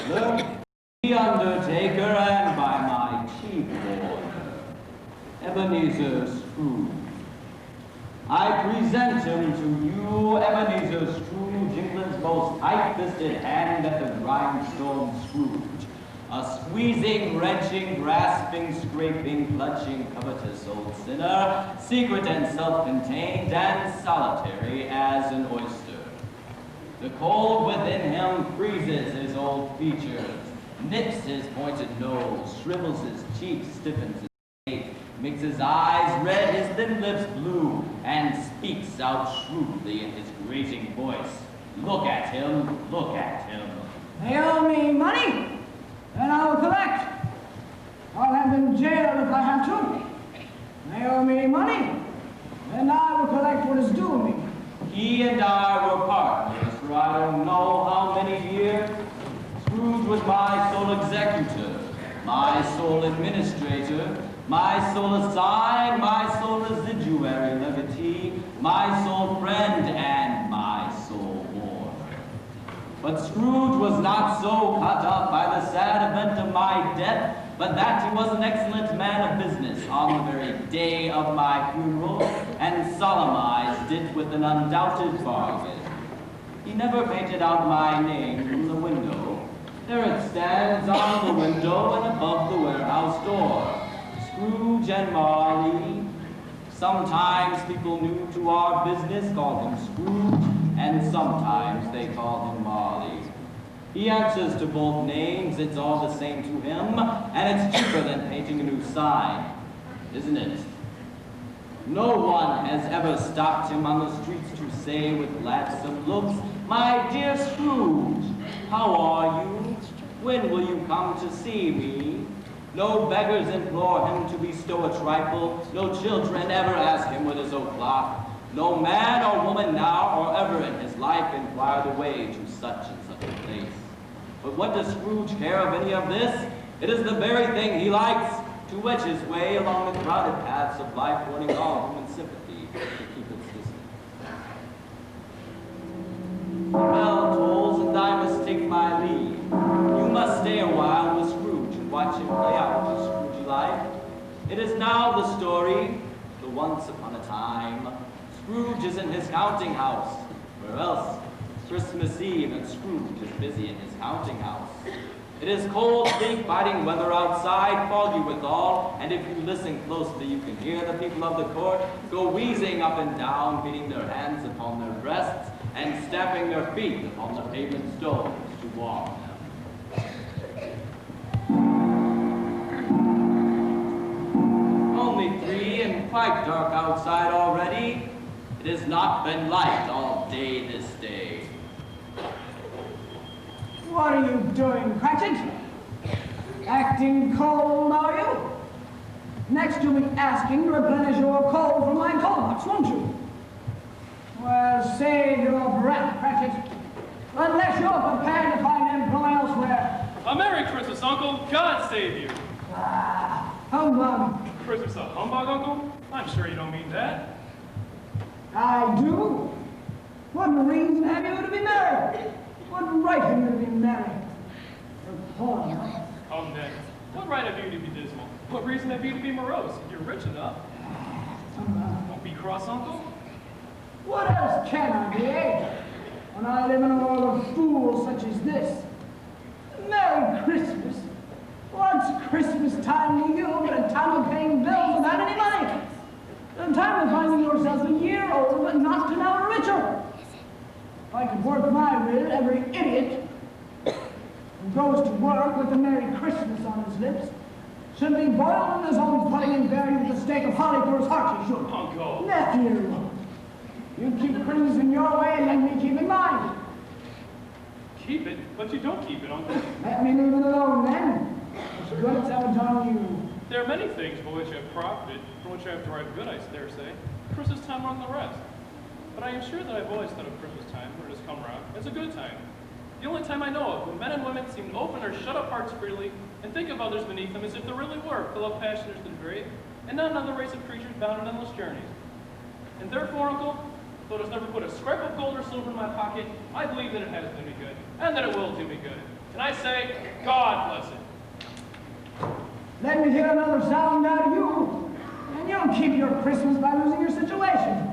Bressler, the undertaker, and by my chief warder, Ebenezer Scrooge. I present him to you, Ebenezer Scrooge, England's most tight-fisted hand at the grindstone Scrooge. A squeezing, wrenching, grasping, scraping, clutching, covetous old sinner, secret and self-contained, and solitary as an oyster. The cold within him freezes his old features, nips his pointed nose, shrivels his cheeks, stiffens his face, makes his eyes red, his thin lips blue, and speaks out shrewdly in his grating voice. Look at him, look at him. They owe me money, and I will collect. I'll have them jailed if I have to. They owe me money, and I will collect what is due me. He and I were partners for I don't know how many years. Scrooge was my sole executor, my sole administrator, my sole assign, my sole residuary legatee, my sole friend, and my sole ward. But Scrooge was not so cut up by the sad event of my death, but that he was an excellent man of business on the very day of my funeral, and solemnized it with an undoubted bargain. He never painted out my name from the window. There it stands on the window and above the warehouse door. Scrooge and Marley. Sometimes people new to our business called him Scrooge, and sometimes they called him Marley. He answers to both names, it's all the same to him, and it's cheaper than painting a new sign, isn't it? No one has ever stopped him on the streets to say with gladsome looks, "My dear Scrooge, how are you? When will you come to see me?" No beggars implore him to bestow a trifle. No children ever ask him with his o'clock. No man or woman now or ever in his life inquire the way to such and such a place. But what does Scrooge care of any of this? It is the very thing he likes, to wedge his way along the crowded paths of life, wanting all human sympathy to keep its distance. The bell tolls and I must take my leave. You must stay a while with Scrooge and watch him play out his Scrooge life. It is now the story, the once upon a time. Scrooge is in his counting house, where else Christmas Eve and Scrooge is busy in his counting house. It is cold, bleak, biting weather outside, foggy withal, and if you listen closely, you can hear the people of the court go wheezing up and down, beating their hands upon their breasts, and stamping their feet upon the pavement stones to warm them. Only 3 and quite dark outside already. It has not been light all day this day. What are you doing, Cratchit? Acting cold, are you? Next you'll be asking to replenish your coal from my coal box, won't you? Well, save your breath, Cratchit, unless you're prepared to find employment elsewhere. A Merry Christmas, Uncle. God save you. Ah, humbug. Christmas a humbug, Uncle? I'm sure you don't mean that. I do. What reason have you to be married? What right have you to be married? Oh, Ned, what right have you to be dismal? What reason have you to be morose? You're rich enough. Don't be cross, Uncle. What else can I be, eh? When I live in a world of fools such as this. Merry Christmas. What's Christmas time to you but a time of paying bills without any money? A time of finding yourself a year older but not an hour richer. If I could work my will, every idiot who goes to work with a Merry Christmas on his lips should be boiled in his own pudding and buried with a steak of holly for his heart, he should. Uncle. Nephew, you keep things in your way and let me keep in mine. Keep it? But you don't keep it, Uncle. Let me leave it alone, then. It's good it's ever done you. There are many things for which I have profited, for which I have derived good, I dare say. Christmas time among the rest. But I am sure that I've always thought of Christmas time, when it has come round, as a good time. The only time I know of when men and women seem to open their shut-up hearts freely and think of others beneath them as if they really were, full of passions to the grave, and not another race of creatures bound on endless journeys. And therefore, Uncle, though it has never put a scrap of gold or silver in my pocket, I believe that it has done me good, and that it will do me good. And I say, God bless it. Let me hear another sound out of you, and you'll keep your Christmas by losing your situation.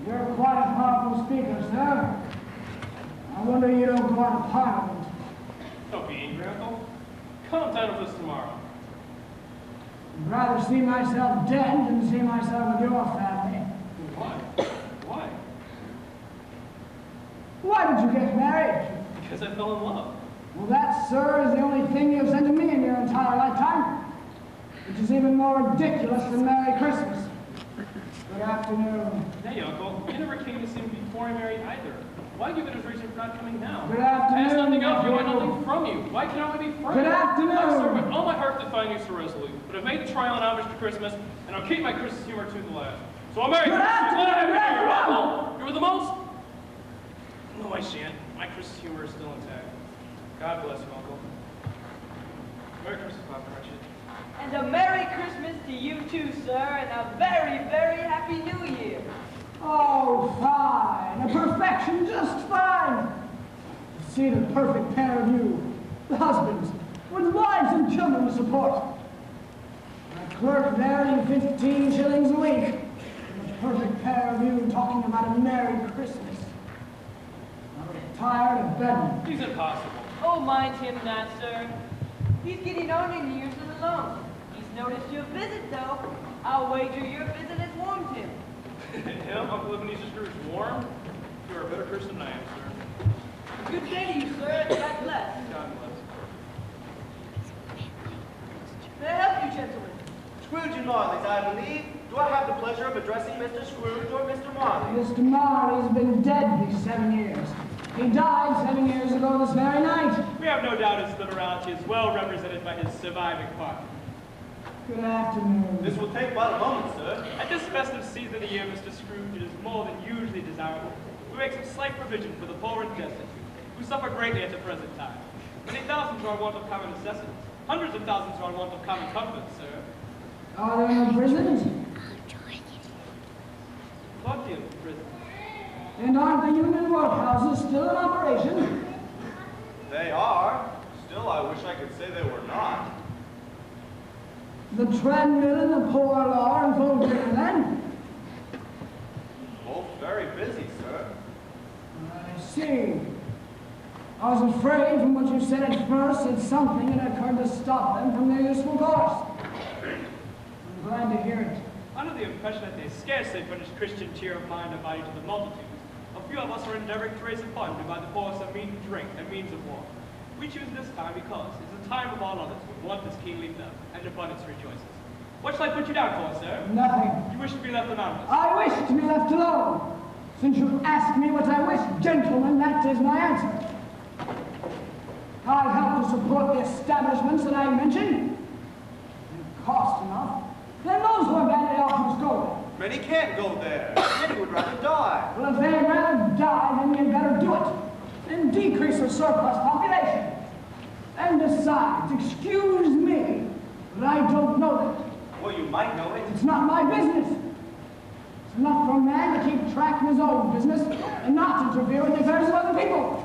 You're quite a powerful speaker, sir. I wonder you don't go out of Parliament. Don't be angry, Uncle. Come down with us tomorrow. I'd rather see myself dead than see myself with your family. Why? Why? Why did you get married? Because I fell in love. Well, that, sir, is the only thing you've said to me in your entire lifetime, which is even more ridiculous than Merry Christmas. Good afternoon. Hey, Uncle, you never came to see me before I married either. Why give it as reason for not coming now? Good afternoon. I asked nothing of you, I nephew. want nothing from you. Why cannot we be friends? Good afternoon. I serve with all my heart to find you so resolute, but I've made the trial and homage to Christmas, and I'll keep my Christmas humor to the last. So I'll marry Good Christmas. afternoon, Glad I have you, Bressler. Uncle. You're the most. No, I shan't. My Christmas humor is still intact. God bless you, Uncle. Merry Christmas, Papa Cratchit. And a Merry Christmas to you too, sir, and a very, very Happy New Year. Oh, fine. A perfection just fine. See the perfect pair of you, the husbands, with wives and children to support. A clerk there in 15 shillings a week. And a perfect pair of you talking about a Merry Christmas. I'm tired of begging. He's impossible. Oh, mind him not, sir. He's getting on in years and alone. He's noticed your visit, though. I'll wager your visit has warmed him. Him, Uncle Ebenezer Scrooge, warm? You are a better person than I am, sir. Good day to you, sir, and God bless. God bless. May I help you, gentlemen? Scrooge and Marley's, I believe. Do I have the pleasure of addressing Mr. Scrooge or Mr. Marley? Mr. Marley's been dead these 7 years. He died 7 years ago this very night. We have no doubt his liberality is well represented by his surviving partner. Good afternoon. This will take but a moment, sir. At this festive season of the year, Mr. Scrooge, it is more than usually desirable we make some slight provision for the poor and destitute, who suffer greatly at the present time. Many thousands are in want of common necessities. Hundreds of thousands are in want of common comforts, sir. Are there no prisons? Plenty of prisons. And aren't the union workhouses still in operation? They are. Still, I wish I could say they were not. The treadmill and the poor law are in full vigor then? Both very busy, sir. I see. I was afraid from what you said at first that something had occurred to stop them from their useful course. I'm glad to hear it. Under the impression that they scarcely furnish Christian cheer of mind or body to the multitudes, a few of us are endeavoring to raise upon them by the force of meat and drink and means of war. We choose this time because it is a time of all others when want is keenly felt and abundance rejoices. What shall I put you down for, sir? Nothing. You wish to be left anonymous. I wish to be left alone. Since you've asked me what I wish, gentlemen, that is my answer. I help to support the establishments that I mentioned. They cost enough. Then those who are badly off must go there. Many can't go there. Many would rather die. Well, if they'd rather die, then you'd better do it. And decrease the surplus population. And besides, excuse me, but I don't know that. Well, you might know it. It's not my business. It's enough for a man to keep track of his own business and not to interfere with the affairs of other people.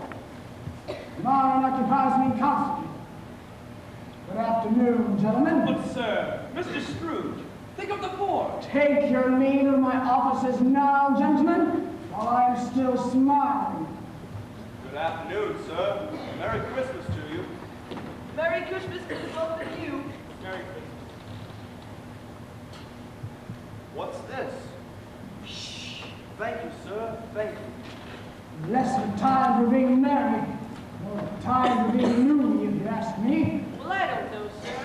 Mine occupies me constantly. Good afternoon, gentlemen. But, sir, Mr. Scrooge, think of the poor. Take your leave of my offices now, gentlemen, while I am still smiling. Good afternoon, sir. Merry Christmas to you. Merry Christmas to both of you. Merry Christmas. What's this? Shh. Thank you, sir. Thank you. Less of a time for being married, more of a time for being loony, if you ask me. Well, I don't know, sir.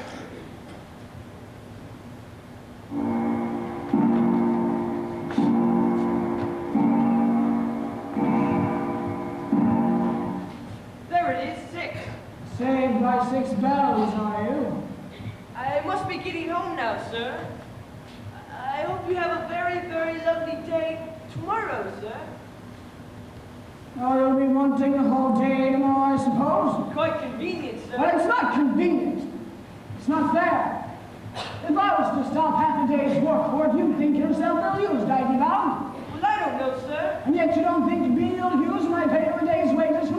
There it is, 6. Saved by 6 bells, are you? I must be getting home now, sir. I hope you have a very, very lovely day tomorrow, sir. Oh, you'll be wanting the whole day tomorrow, I suppose? Quite convenient, sir. But it's not convenient. It's not fair. If I was to stop half a day's work for it, you'd think yourself ill-used, I'd be bound. Well, I don't know, sir. And yet you don't think to be ill-used when I pay you a day's wages for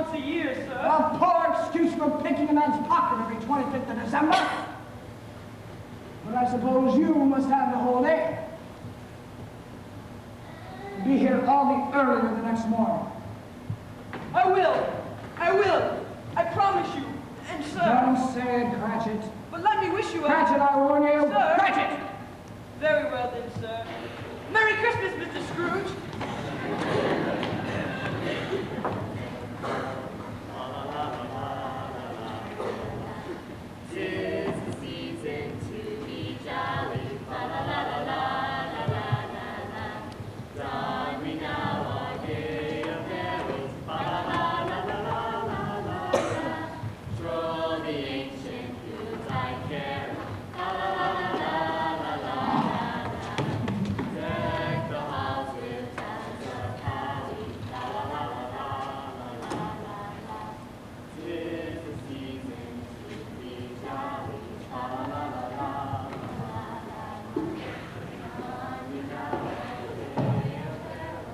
once a year, sir. A poor excuse for picking a man's pocket every 25th of December. But I suppose you must have the whole day. Be here all the earlier the next morning. I will. I will. I promise you. And, sir... Don't say it, Cratchit. But let me wish you a... Cratchit, I warn you. Sir. Cratchit! Very well then, sir. Merry Christmas, Mr. Scrooge. Tis the season to be jolly. La la la la la la la la la. Don we now our gay apparel. La la la la la la la la. Troll the ancient Yuletide carol. La la la la la la la la. Deck the halls with tassels of holly. La la la la la la la la. Tis the season to be jolly. La la la la la la la. Don we now our gay apparel.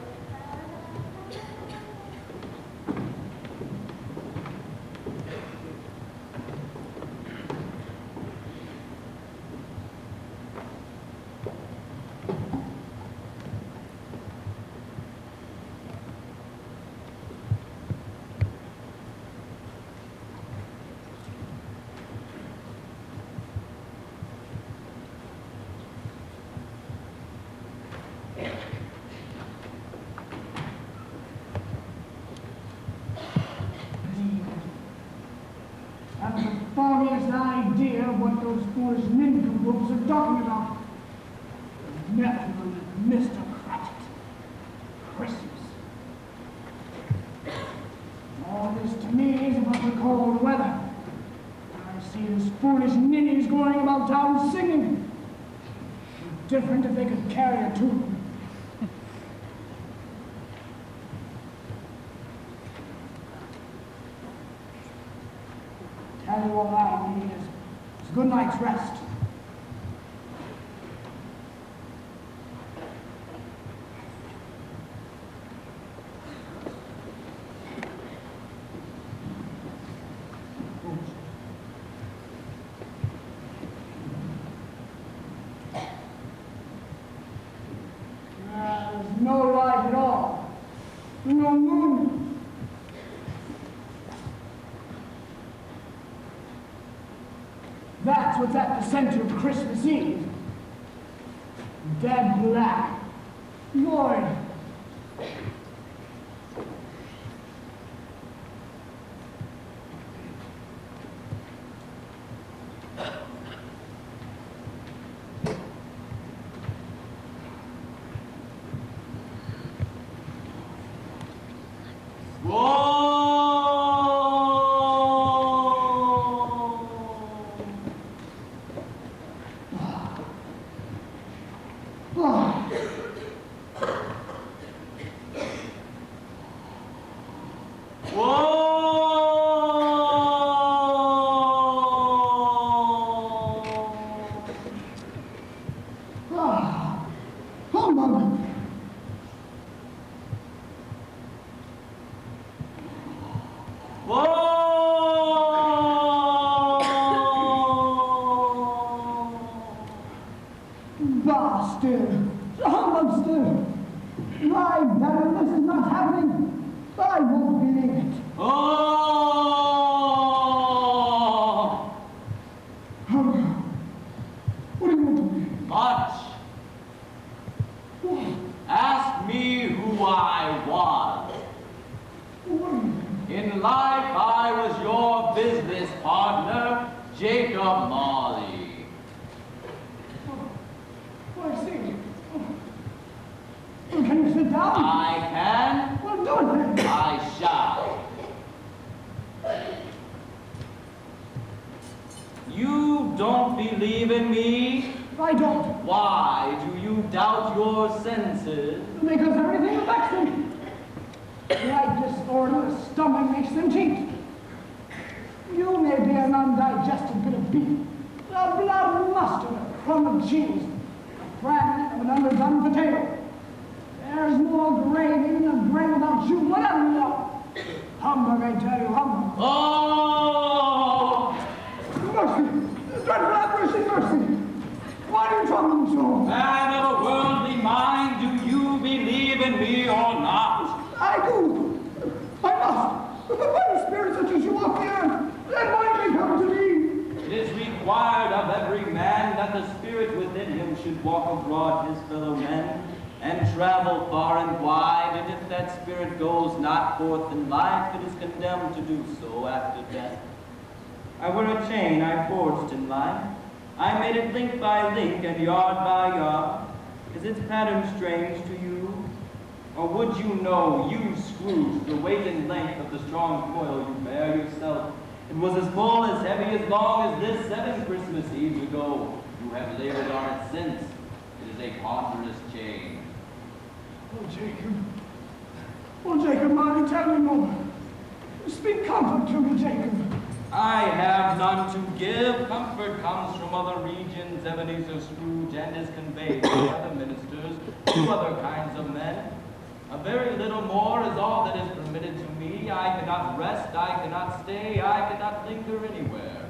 I have the foggiest idea of what those foolish nincompoops are talking about. Nephew and Mr. Cratchit. Christmas. All this to me is about the cold weather. I see these foolish ninnies going about town singing. Different if they could carry a tune. Tell you all I need is a good night's rest. There's no light at all. No moon. That's what's at the center of Christmas Eve. Dead black. Void. Humbug. Bah, still. Humbug still. My devil, this is not happening. I won't believe it. What do you want to do? Much. Ask me who I was. In life, I was your business partner, Jacob Marley. Oh, I see. Oh, can you sit down? I can. Well, do it then. I shall. You don't believe in me? I don't. Why do you doubt your senses? Because everything affects them. Right disorder of the stomach makes them cheat. You may be an undigested bit of beef, a blood mustard, a crumb of cheese, a fragment of an underdone potato. There's more gravy than a grain about you, whatever you know. Humbug, I tell you, humbug. Oh! Mercy! Dreadful, have mercy, mercy! Why are you troubling so? Man of a worldly mind, do you believe in me or not? I do. I must. But by the spirits that you walk the earth, then why may come to me? It is required of every man that the spirit within him should walk abroad his fellow men, and travel far and wide, and if that spirit goes not forth in life, it is condemned to do so after death. I wear a chain I forged in life. I made it link by link and yard by yard. Is its pattern strange to you? Or would you know, you Scrooge, the weight and length of the strong coil you bear yourself? It was as full, as heavy, as long as this 7 Christmas Eves ago. You have labored on it since. It is a ponderous chain. Oh, Jacob. Oh, Jacob Marley, tell me more. Speak comfort to me, Jacob. I have none to give. Comfort comes from other regions. Ebenezer Scrooge and is conveyed by other ministers to other kinds of men. A very little more is all that is permitted to me. I cannot rest, I cannot stay, I cannot linger anywhere.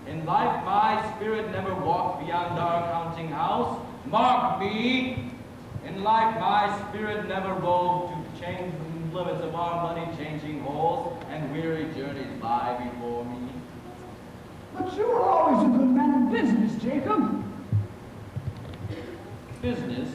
In life, my spirit never walked beyond our counting house. Mark me! In life, my spirit never roved to change the limits of our money-changing holes, and weary journeys lie before me. But you were always a good man of business, Jacob. Business?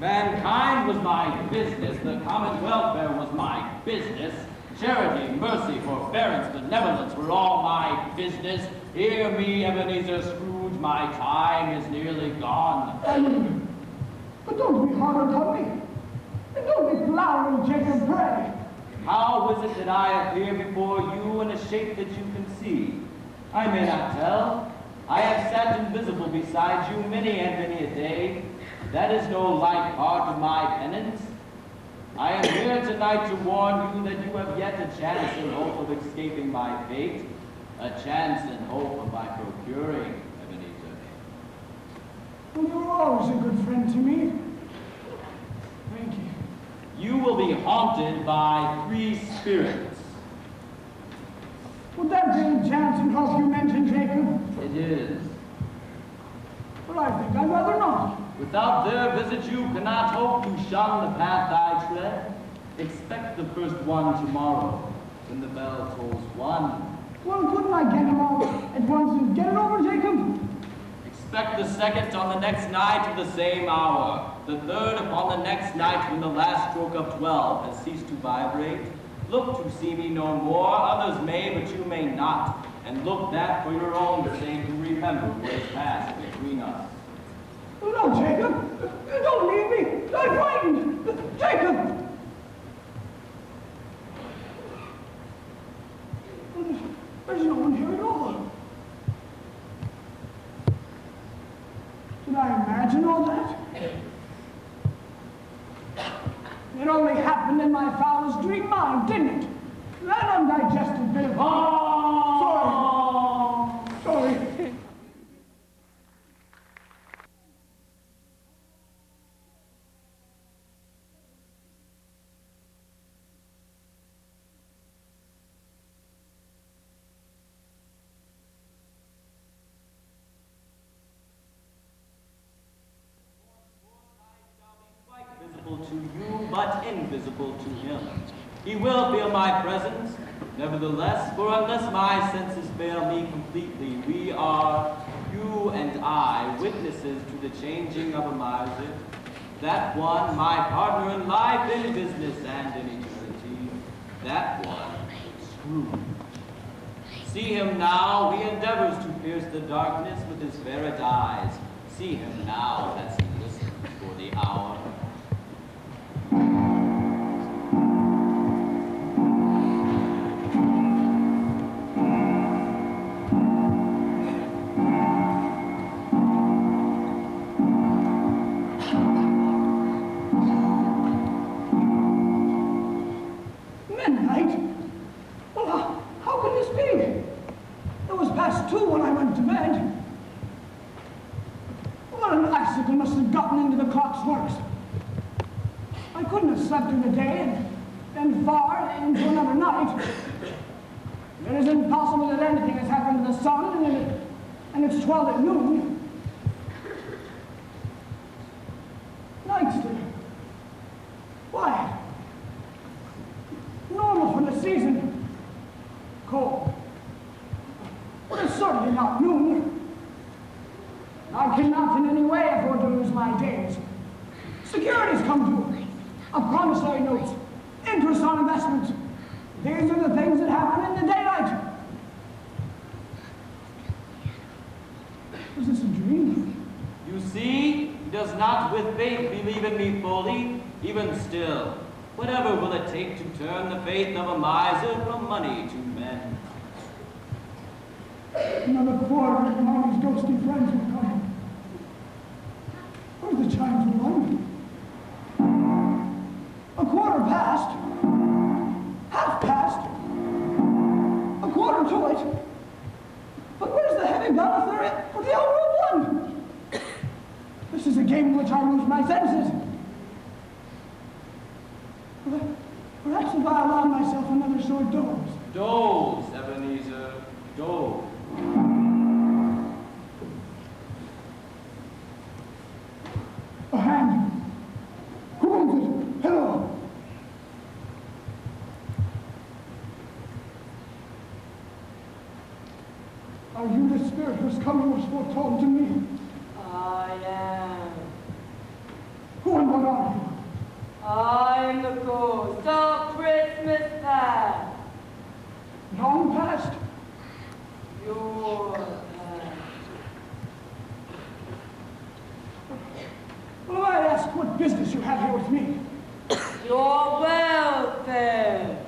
Mankind was my business. The common welfare was my business. Charity, mercy, forbearance, benevolence were all my business. Hear me, Ebenezer Scrooge, my time is nearly gone. But don't be hard on me. And don't be flowering, Jacob, pray. How is it that I appear before you in a shape that you can see? I may not tell. I have sat invisible beside you many and many a day. That is no light part of my penance. I am here tonight to warn you that you have yet a chance and hope of escaping my fate, a chance and hope of my procuring, Ebenezer. Well, you were always a good friend to me. Thank you. You will be haunted by 3 spirits. Would that be the chance and hope you mentioned, Jacob? It is. But I think I'd rather not. Without their visit, you cannot hope to shun the path I tread. Expect the first one tomorrow, when the bell tolls 1. Well, couldn't I get him all at once and get it over, Jacob? Expect the second on the next night at the same hour. The third upon the next night when the last stroke of 12 has ceased to vibrate. Look to see me no more. Others may, but you may not. And look that for your own sake to remember what has passed between us. No, Jacob! Don't leave me! I'm frightened! Jacob! There's no one here at all. Did I imagine all that? It only happened in my foulest dream mind, didn't it? That undigested bit of... Sorry. To you, but invisible to him. He will feel my presence, nevertheless, for unless my senses fail me completely, we are, you and I, witnesses to the changing of a miser, that one, my partner in life, in business, and in eternity, that one, Scrooge. See him now, he endeavors to pierce the darkness with his ferret eyes. See him now as he listens for the hour. and far into another night. It is impossible that anything has happened to the sun, and it's 12 at noon. Night still. Quiet. Normal for the season. Cold. But it's certainly not noon. I cannot in any way afford to lose my days. Securities come due. A promissory note. Interest on investments. These are the things that happen in the daylight. Was this a dream? You see, he does not with faith believe in me fully, even still. Whatever will it take to turn the faith of a miser from money to men? Another quarter of Marley's ghostly friends will come. Where's the chimes of London? A quarter past. Half past. A quarter to it. But where's the heavy Gullotta or the hour of one? This is a game in which I lose my senses. Perhaps if I allow myself another short doze. Doze, Ebenezer, doze. A hand. Who owns it? Hello. Are you the spirit whose coming was foretold to me? I am. Who and what are you? I am the ghost of Christmas past. Long past? Your past. Well, I ask what business you have here with me. Your welfare.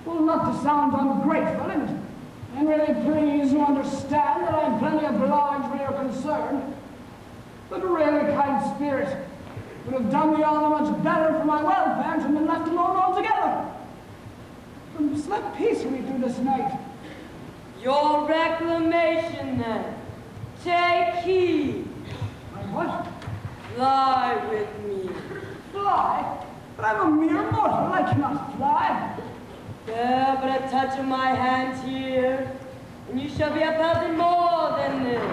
Well, not to sound ungrateful, and really please you understand that I am plenty obliged for your concern, but really, kind spirit, would have done me all the much better for my welfare to have been left alone altogether. And slept peacefully through this night. Your reclamation, then. Take heed. My what? Fly with me. Fly? But I'm a mere mortal, I cannot fly. There but a touch of my hand here, and you shall be upheld in more than this.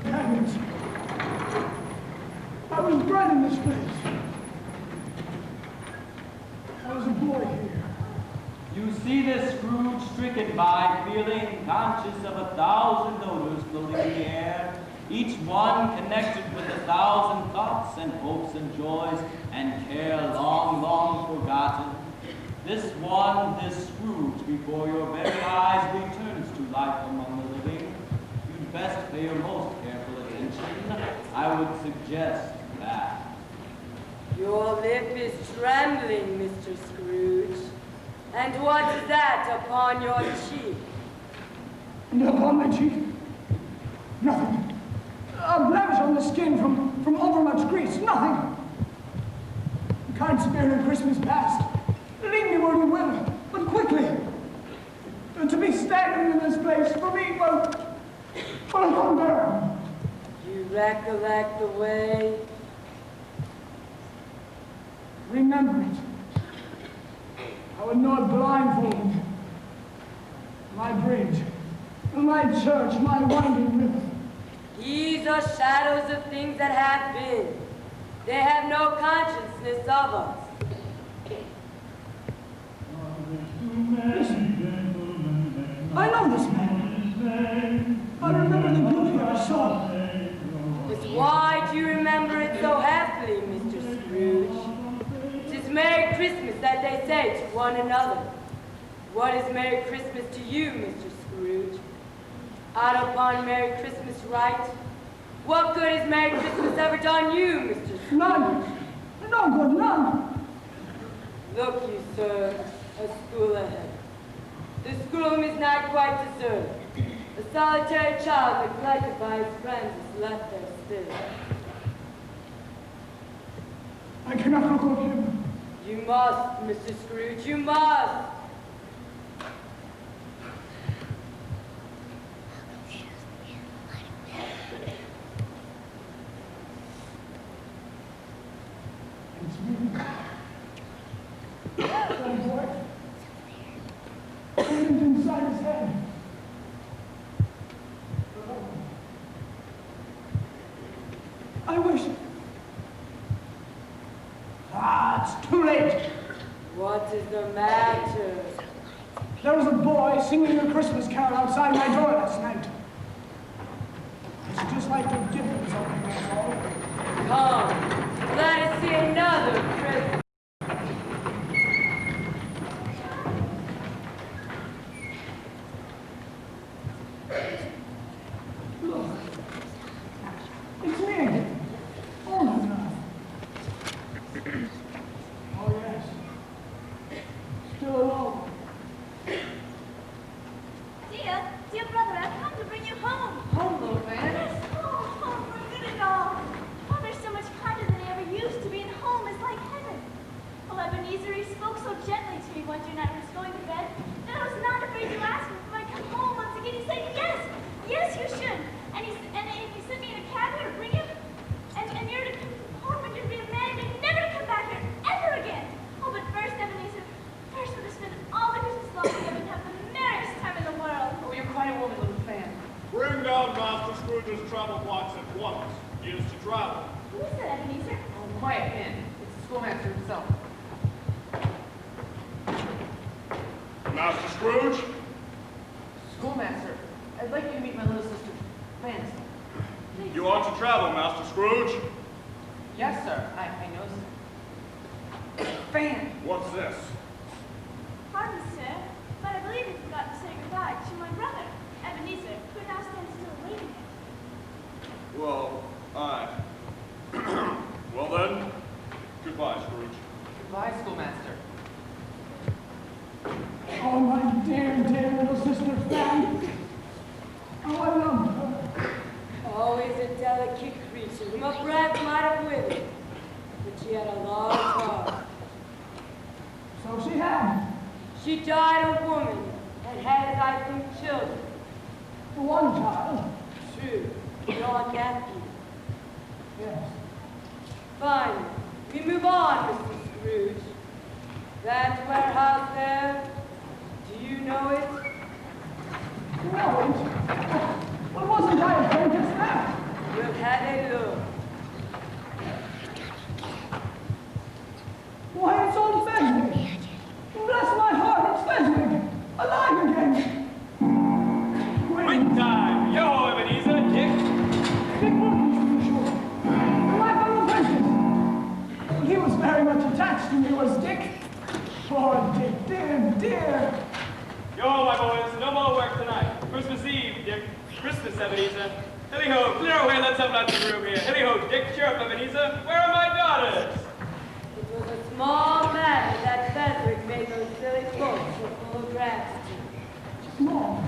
Taggert. I was bred in this place. I was a boy here. You see this Scrooge stricken by feeling, conscious of 1,000 odors floating in the air, each one connected with 1,000 thoughts and hopes and joys and care long, long forgotten. This one, this Scrooge, before your very eyes returns to life among the living. You'd best pay your most careful attention. I would suggest that. Your lip is trembling, Mr. Scrooge. And what is that upon your cheek? And upon my cheek? Nothing. A blemish on the skin from overmuch grease. Nothing. Kind spirit of Christmas past. Leave me where you will, but quickly. To be staggering in this place, for me, well, I don't bear. You recollect the way? Remember it. I would know it blindfold. My bridge, my church, my winding river. These are shadows of things that have been. They have no consciousness of us. Listen. I know this man. I remember the beauty I saw. But why do you remember it so happily, Mr. Scrooge? 'Tis Merry Christmas that they say to one another. What is Merry Christmas to you, Mr. Scrooge? Out upon Merry Christmas right? What good has Merry Christmas ever done you, Mr. Scrooge? None. No good, none. Look you, sir, a school ahead. The schoolroom is not quite deserted. A solitary child neglected by his friends is left there still. I cannot look at him. You must, Mr. Scrooge, you must. That boy. Something's inside his head. I wish. It's too late. What is the matter? There was a boy singing a Christmas carol outside my door last night. It's just like the gift was open, that's all. Come, let us see another Christmas. Look, it's me again. Old enough. Oh, yes. Still alone. Dear brother, I've come to bring you home. Home, little man. Oh, home, we're good and all. Father's so much kinder than he ever used to be, and home is like heaven. Well, Ebenezer, he spoke so gently to me one day night when I was going to bed that I was not afraid to ask him if I come home once again. He said, yes, you should. And he sent me in a cab here to bring him, and you're to come home and you're to be a man and never to come back here ever again. Oh, but first, Ebenezer, first we're to spend all the Christmas long together and have the merriest time in the world. Oh, you're quite a woman, little fan. Bring down Master Scrooge's travel box at once. He is to travel. Who is that, Ebenezer? Oh, quiet, man. It's the schoolmaster himself. Master Scrooge? Schoolmaster, I'd like you to meet my little sister, Fancy. You are to travel, Master Scrooge. Yes, sir. I know, sir. Fan! What's this? Pardon, sir, but I believe you forgot to say goodbye to my brother, Ebenezer, who now stands still waving it. Well, well then, goodbye, Scrooge. Goodbye, schoolmaster. Oh, my dear, dear little sister Fanny. Oh, I love her. Always a delicate creature whom a breath might have withered, but she had a long time. So she had. She died a woman and had, as I think, children. One child. True, your nephew. Yes. Finally, we move on, Mr. Scrooge. That warehouse there, do you know it? No, well, wasn't I afraid just that? We'll have a look. Why, it's old Fezzik. Bless my heart, it's Fezzik. Alive again. Quick time! Yo, Ebenezer, Dick! Dick Wilkins, to be sure. My fellow Fezzik. He was very much attached to me, was Dick. Poor Dick, dear, dear. Yo, my boys, no more work tonight. Christmas Eve, Dick. Christmas, Ebenezer. Hilly-ho, clear away, let's have lots of room here. Hilly-ho, Dick, cheer up, Ebenezer. Where are my daughters? It was a small matter that Frederick made those silly folks so full of gratitude. Small.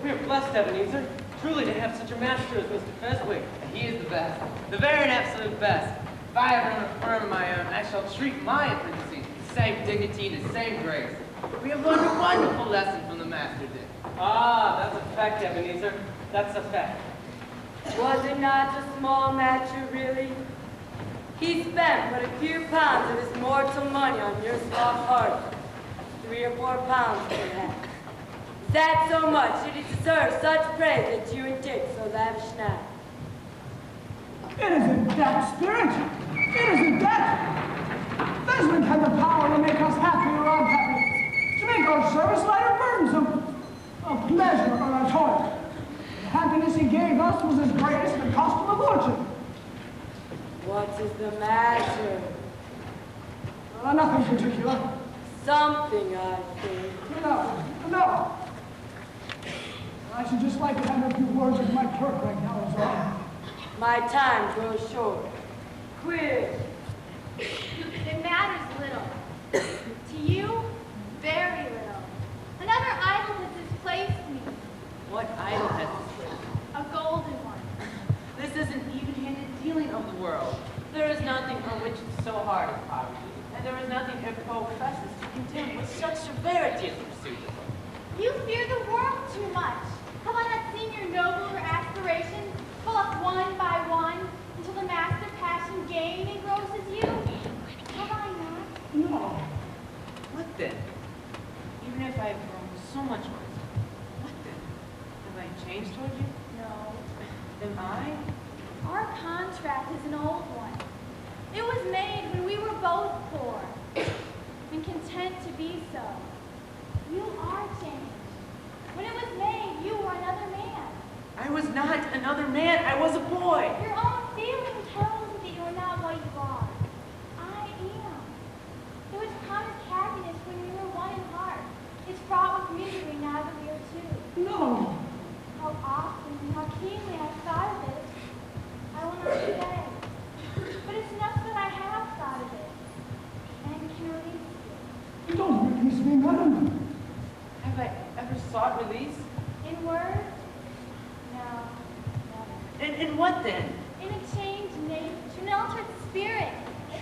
We are blessed, Ebenezer, truly to have such a master as Mr. Fezzik. He is the best. The very and absolute best. If I ever own a firm of my own, I shall treat my apprentices with the same dignity and the same grace. We have learned a wonderful lesson from the master, Dick. Ah, that's a fact, Ebenezer. That's a fact. Was it not a small matter, really? He spent but a few pounds of his mortal money on your soft heart. 3 or 4 pounds, perhaps. Is that so much? Did it deserve such praise that you and Dick so lavish now? It isn't that, Spirit. It isn't that. Fezzik had the power to make us happy or unhappy, to make our service lighter burdensome, a pleasure or a toil. The happiness he gave us was as great as the cost of a fortune. What is the matter? Nothing particular. Something, I think. No. I should just like to have a few words with my clerk right now, is all. My time grows short. Queer. It matters little. To you, very little. Another idol has displaced me. What idol has displaced? A golden one. This is an even-handed dealing of the world. There is nothing on which is so hard as poverty, and there is nothing it professes to contend with such severity as the pursuit of it. You fear the world too much. Have I not seen your nobler aspirations? aspirations fill up one by one until the master passion gain engrosses you? Have I not? No. What then? Even if I have grown so much wiser, what then? Have I changed toward you? No. Am I? Our contract is an old one. It was made when we were both poor and content to be so. You are changed. When it was made, you were another man. I was not another man. I was a boy. Your own feeling tells you that you are not what you are. I am. It was promised happiness when we were one in heart. It's fraught with misery now that we are two. No. How often and how keenly I've thought of it, I will not say. But it's enough that I have thought of it and can release it. You don't release me, madam. Have I ever sought release? In words? No, never. In what then? In a changed nature, an altered spirit,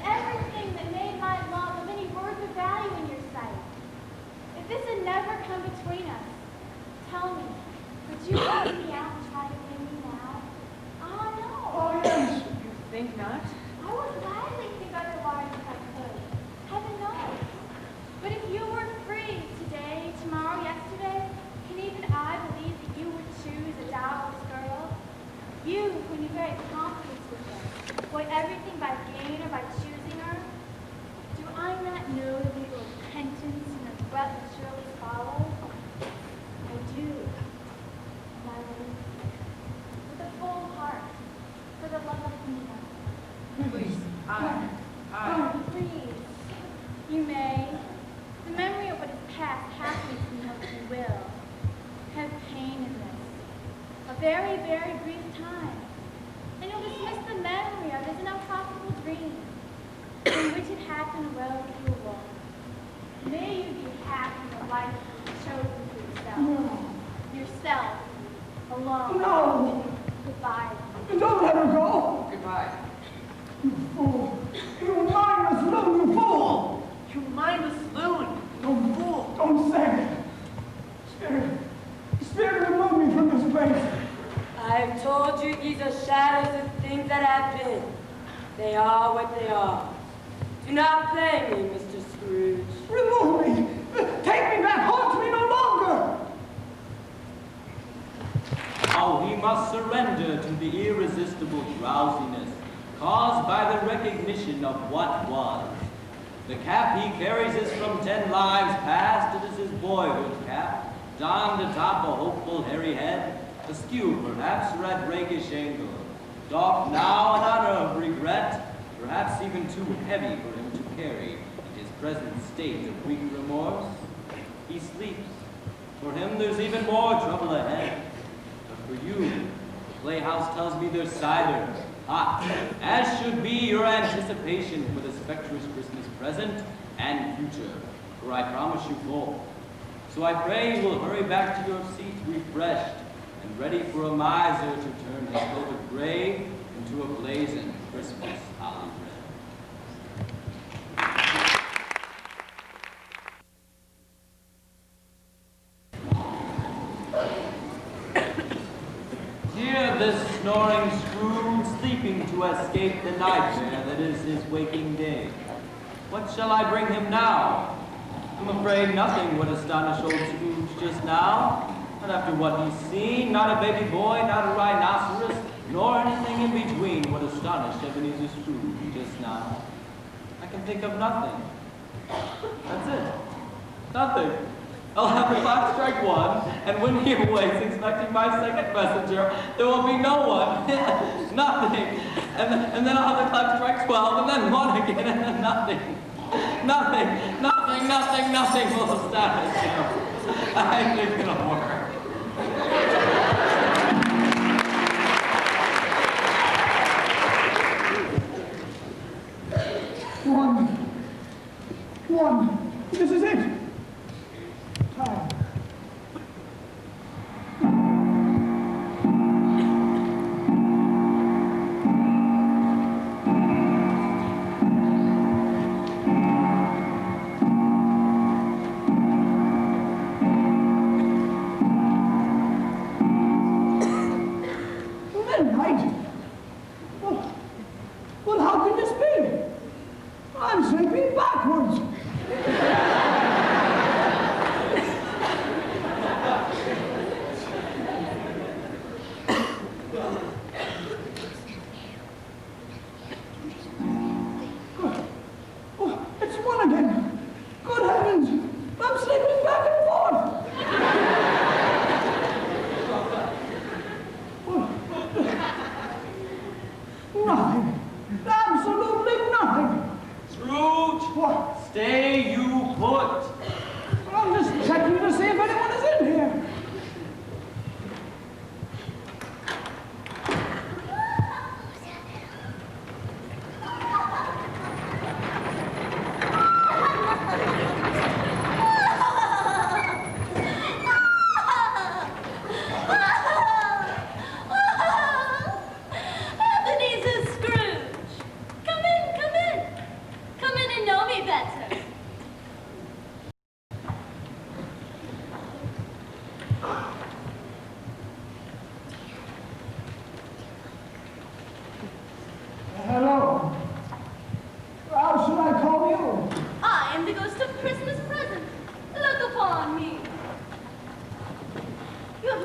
everything that made my love of any worth of value in your sight. If this had never come between us, tell me, would you let me out and try to win me now? Ah, no. Oh, yes. You think not? I would gladly think otherwise if I could. Heaven knows. But if you were free today, tomorrow, yesterday, can even I believe that you would choose a dowerless girl? You, who knew very confidence with her, avoid everything by gain or by choosing her? Do I not know that we will repentance and regret will surely follow? I do. And I will with a full heart, for the love of Nina. Please, Please, you may. The memory of what is past half makes me hope you will. Have pain in this. A very, very brief time. And you'll dismiss the memory of it as an unprofitable dream, in which it happened rose you alone. May you be happy in the life you've chosen for yourself. No. Yourself, alone. No. Goodbye. Don't let her go. Goodbye. You fool. You mindless loon, you fool. You mindless loon. Don't fool. Don't say it. Spirit, remove me from this place. I've told you these are shadows of things that have been. They are what they are. Do not play me, Mr. Scrooge. Remove me. Take me back. Haunt me no longer. How he must surrender to the irresistible drowsiness caused by the recognition of what was. The cap he carries is from 10 lives past. It is his boyhood cap, donned atop a hopeful hairy head, askew perhaps red rakish angle, doffed now in honor of regret, perhaps even too heavy for him to carry in his present state of weak remorse. He sleeps. For him there's even more trouble ahead. But for you, the playhouse tells me there's cider, hot, as should be your anticipation for the spectrous Christmas present and future, for I promise you both. So I pray you will hurry back to your seat refreshed and ready for a miser to turn his velvet grave into a blazing Christmas holly Hear this snoring Scrooge sleeping to escape the nightmare that is his waking day. What shall I bring him now? I'm afraid nothing would astonish old Scrooge just now. Not after what he's seen, not a baby boy, not a rhinoceros, nor anything in between would astonish Ebenezer Scrooge just now. I can think of nothing. That's it. Nothing. I'll have the clock strike 1, and when he awakes expecting my second messenger, there will be no one. Nothing. And then I'll have the clock strike 12, and then 1 again, and then nothing. Nothing will astonish him. I think it'll work. One. This is it. Time.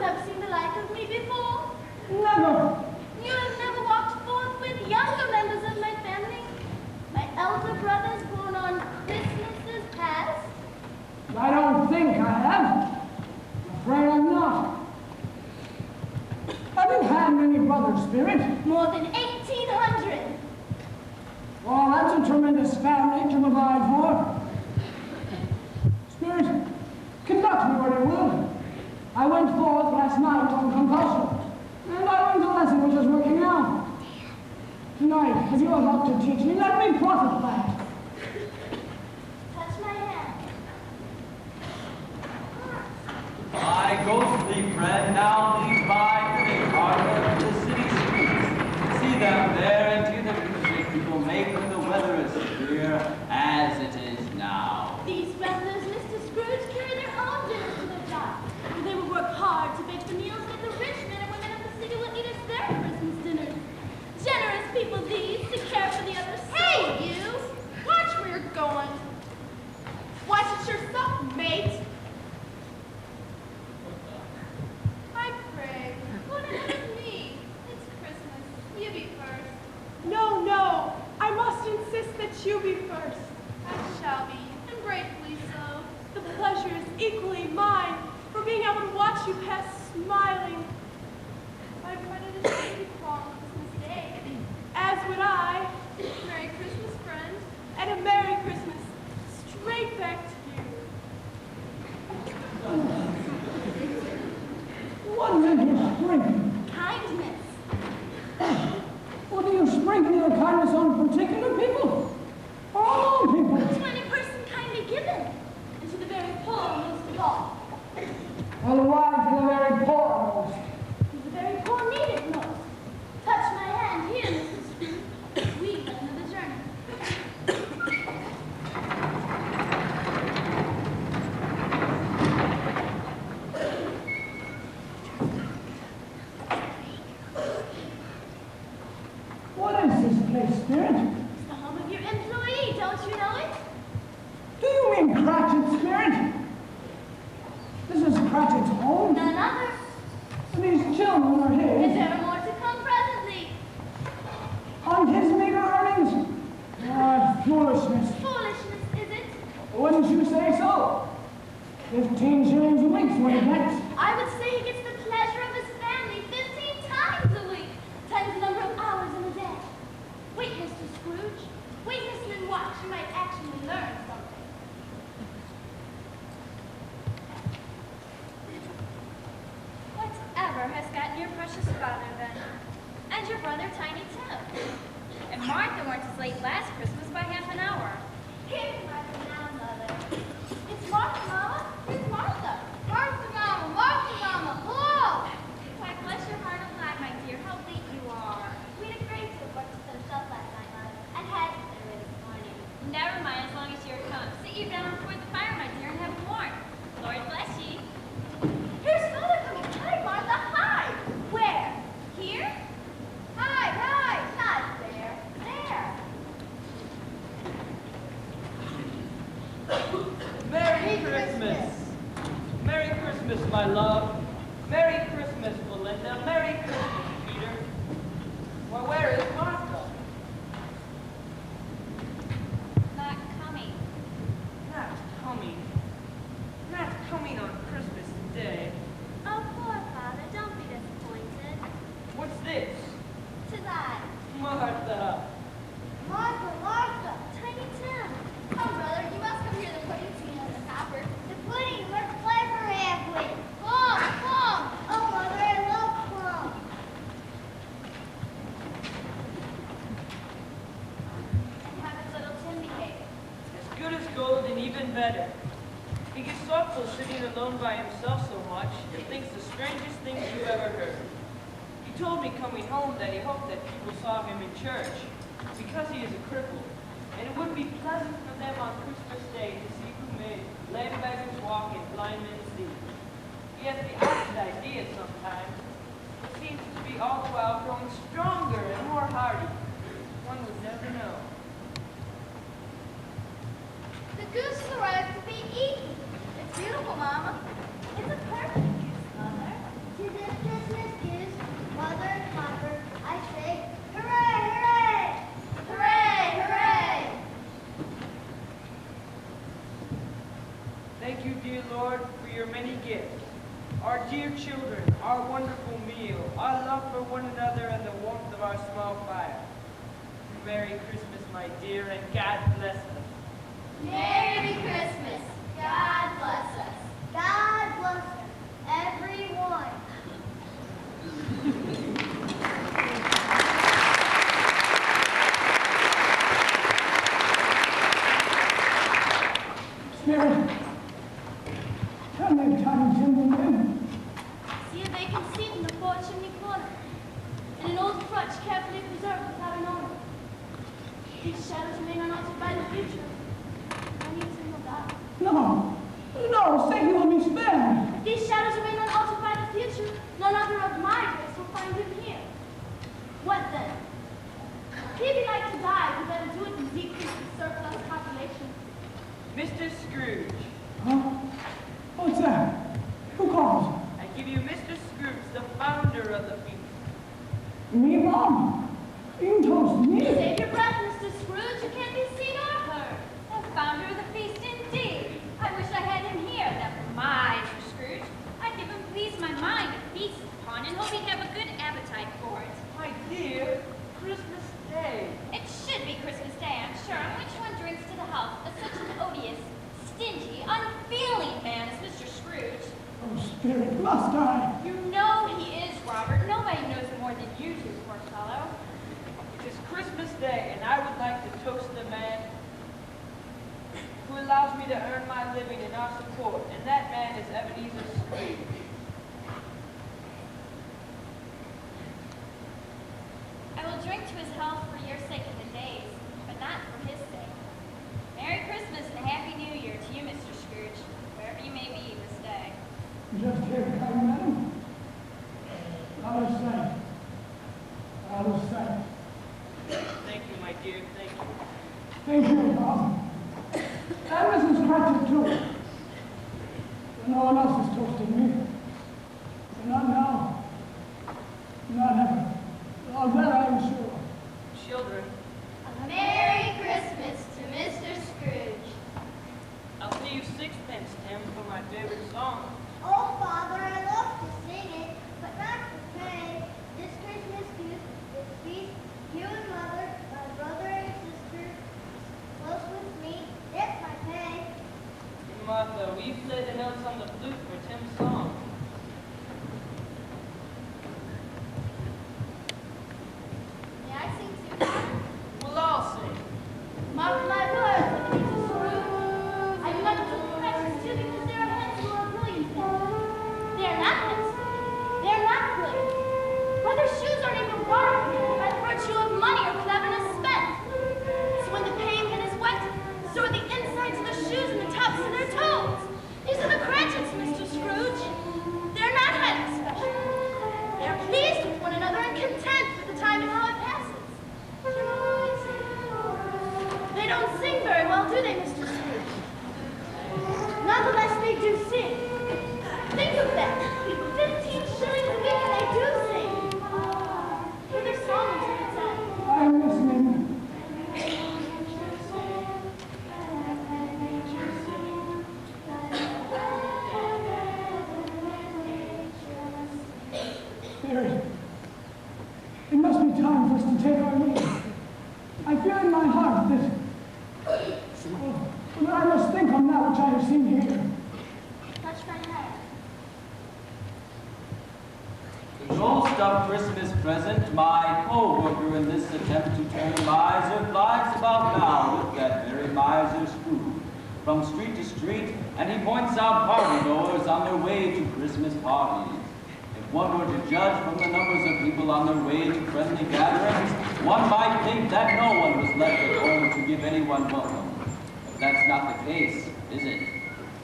have never seen the like of me before. Never. You have never walked forth with younger members of my family. My elder brothers born on Christmases past. I don't think I have. I'm afraid I'm not. Have you had many brothers, Spirit? More than 1,800. Well, that's a tremendous family to provide for. Spirit, conduct me where you will. I went forth last night on compulsion, and I learned a lesson which is working out. Tonight, as you are about to teach me, let me profit by it. Touch my hand. My ghostly friend now lead by the big harbor to the city streets. See them there and hear the music people make when the weather is severe as it is now. These revelers, Mr. Scrooge, carry their own dinners to their jobs. They will work hard to bake the meals that the rich men and women of the city will eat as their Christmas dinners. Generous people these to care for the others. Hey, you! Watch where you're going. Watch it yourself, mate. I pray. What about me? It's Christmas. You be first. No, no. I must insist that you be first. I shall be, and gratefully so. The pleasure is equally mine for being able to watch you pass smiling. I've read it as baby fall on Christmas Day. As would I. Merry Christmas, friend. And a Merry Christmas straight back to you. What is it you sprinkle? Kindness. What do you sprinkle your kindness on particular people? Or all people? To any person kindly given, and to the very poor most of all. Well, why to the very poor most? Because the very poor need it most. Touch my hand here, Mrs. Scrooge. We have another journey. What is this place, Spirit? It's the home of your employee, don't you know it? Do you mean Cratchit, Spirit? This is Cratchit's home? None other. And these children are And his? there are more to come presently. On his meager earnings? What foolishness. Foolishness, is it? Wouldn't you say so? 15 shillings a week's what he gets. I would say he gets the pleasure of his family 15 times a week, times the number of hours in a day. Wait, Mr. Scrooge. Wait, listen and watch. You might actually learn something. Whatever has gotten your precious father then? And your brother Tiny too? And Martha weren't as late last Christmas by half an hour. Here's Martha now, Mother. It's Martha, Mama. Here's Martha. Martha, Mama! Martha, Mama! Hello! Why, bless your heart alive, my dear, how late you are. We had a great deal of work to finish up last night, Mother, and had to get away this morning. Never mind, as long as you're come. Sit you down before the fire, my dear, and have a warm. Lord bless ye. Here's Father coming. Hi, Martha. Hi. Where? Here? Hi, hi. Not there. There. Merry Christmas! Merry Christmas, my love. Merry Christmas, Belinda. Merry Christmas, Peter. Well, where is Martha? Not coming. Not coming. Not coming on Christmas Day. Oh, poor Father. Don't be disappointed. What's this? 'Tis I. Martha. Martha, Martha. Tiny Tim. Come, brother. You must come hear the pudding singing on the copper. The pudding. Let's play for halfway. Come, come. Oh, Mother, I love plum. And how does little Tim behave? As good as gold and even better. He gets thoughtful sitting alone by himself so much and thinks the strangest things you ever heard. He told me coming home that he hoped that people saw him in church because he is a cripple, and it would be pleasant for them on Christmas Day to see who made lame beggars walk and blind men see. He has the oddest ideas sometimes, but seems to be all the while growing stronger and more hardy. One would never know. The goose arrived to be eaten. It's beautiful, Mama. It's a perfect goose, Mother. To this Christmas gives Mother and Father, I say, hooray, hooray! Hooray, hooray! Thank you, dear Lord, for your many gifts. Our dear children, our wonderful meal, our love for one another, and the warmth of our small fire. Merry Christmas, my dear, and God bless us. Merry Christmas. God bless us. God bless us. Everyone. Spirit, tell me, Tiny Tim, in. See a vacant seat in the fore chimney corner, and an old crutch carefully preserved without an owner. These shadows remain unaltered by the future. I need to know that. No, no, say you will be spared. If these shadows remain unaltered by the future, none other of my race will find him here. What then? If you like to die, you better do it and decrease the surplus population. Mr. Scrooge. Huh? What's that? Who calls? I give you Mr. Scrooge, the founder of the feast. Me, Mom? You toast me? Save your breath, Mr. Scrooge. You can't be seen or heard. The founder of the feast, indeed. I wish I had him here, that were my Mr. Scrooge. I'd give him please my mind to feast upon, and hope he'd have a good appetite for it. My dear, Christmas Day. It should be Christmas Day, I'm sure, on which one drinks to the health of such an odious, stingy, unfeeling man as Mr. Scrooge. Oh, Spirit, must I? You know he is, Robert. Nobody knows him more than you do, poor fellow. It is Christmas Day, and I would like to toast the man who allows me to earn my living in our support, and that man is Ebenezer Scrooge. I will drink to his health for your sake in the days, but not for his sake. Merry Christmas and a Happy New Year to you, Mr. Scrooge, wherever you may be this day. Just here, come, madam. Out of sight. Out of sight. Thank you, my dear, thank you. Thank you, Bob. And Mrs. Cratchit, too. But no one else has toasted me. Not now. Not ever. Of that I am sure. Children, A Merry Christmas to Mr. Scrooge. I'll pay you sixpence, Tim, for my favorite song. Oh, Father, I love to sing it, but not to pay. This Christmas gift, this feast, you and Mother, my brother and sister, close with me, it's my pay. Martha, will you play the notes on the flute for Tim's song? May I sing too, Father? We'll all sing. Mark my words, Ebenezer Scrooge. I do not put the precious too because there are hens who are brilliant then. They are not hens. They are not brilliant. Why, their shoes aren't even waterproof by the virtue of money or cleverness spent. So when the pavement is wet, so are the insides of their shoes and the tops of their toes. These are the Cratchits, Mr. Scrooge. They're not highly special. They are pleased with one another and content with the time and how it passes. They don't sing very well, do they, Mr. Scrooge? Nonetheless, they do sing. Think of that. 15 shillings a week and they do sing. Hear their song until its end. I'm listening. Spirit, it must be time for us to take our leave. I feel in my heart that I must think on that which I have seen here. Touch my head. The gold-stuffed Christmas present, my co-worker in this attempt to turn a miser, flies about now with that very miser Scrooge, from street to street, and he points out party-goers on their way to Christmas parties. If one were to judge from the numbers of people on their way to friendly gatherings, one might think that no one was left at home to give anyone welcome. But that's not the case, is it?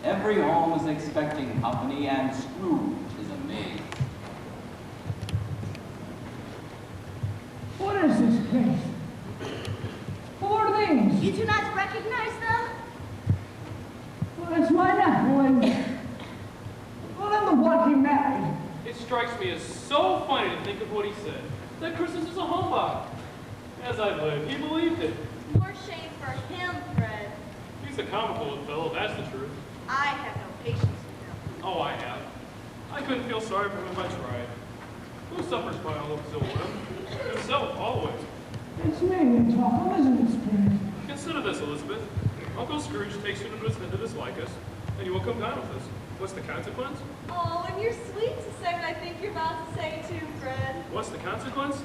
Every home is expecting company, and Scrooge is amazed. What is this place? Who are these? You do not recognize them? Well, it's my nephew and... Well, then the one he married. It strikes strikes me as so funny to think of what he said, that Christmas is a humbug. As I've lived, he believed it. More shame for him, Fred. He's a comical little fellow, that's the truth. I have no patience with him. Oh, I have. I couldn't feel sorry for him if I tried. Who suffers by all of his ill will? Himself, always. It's me, Tom, isn't it, Spirit? Consider this, Elizabeth. Uncle Scrooge takes you to dislike us, and you will come down with us. What's the consequence? Oh, and you're sweet to say what I think you're about to say too, Fred. What's the consequence?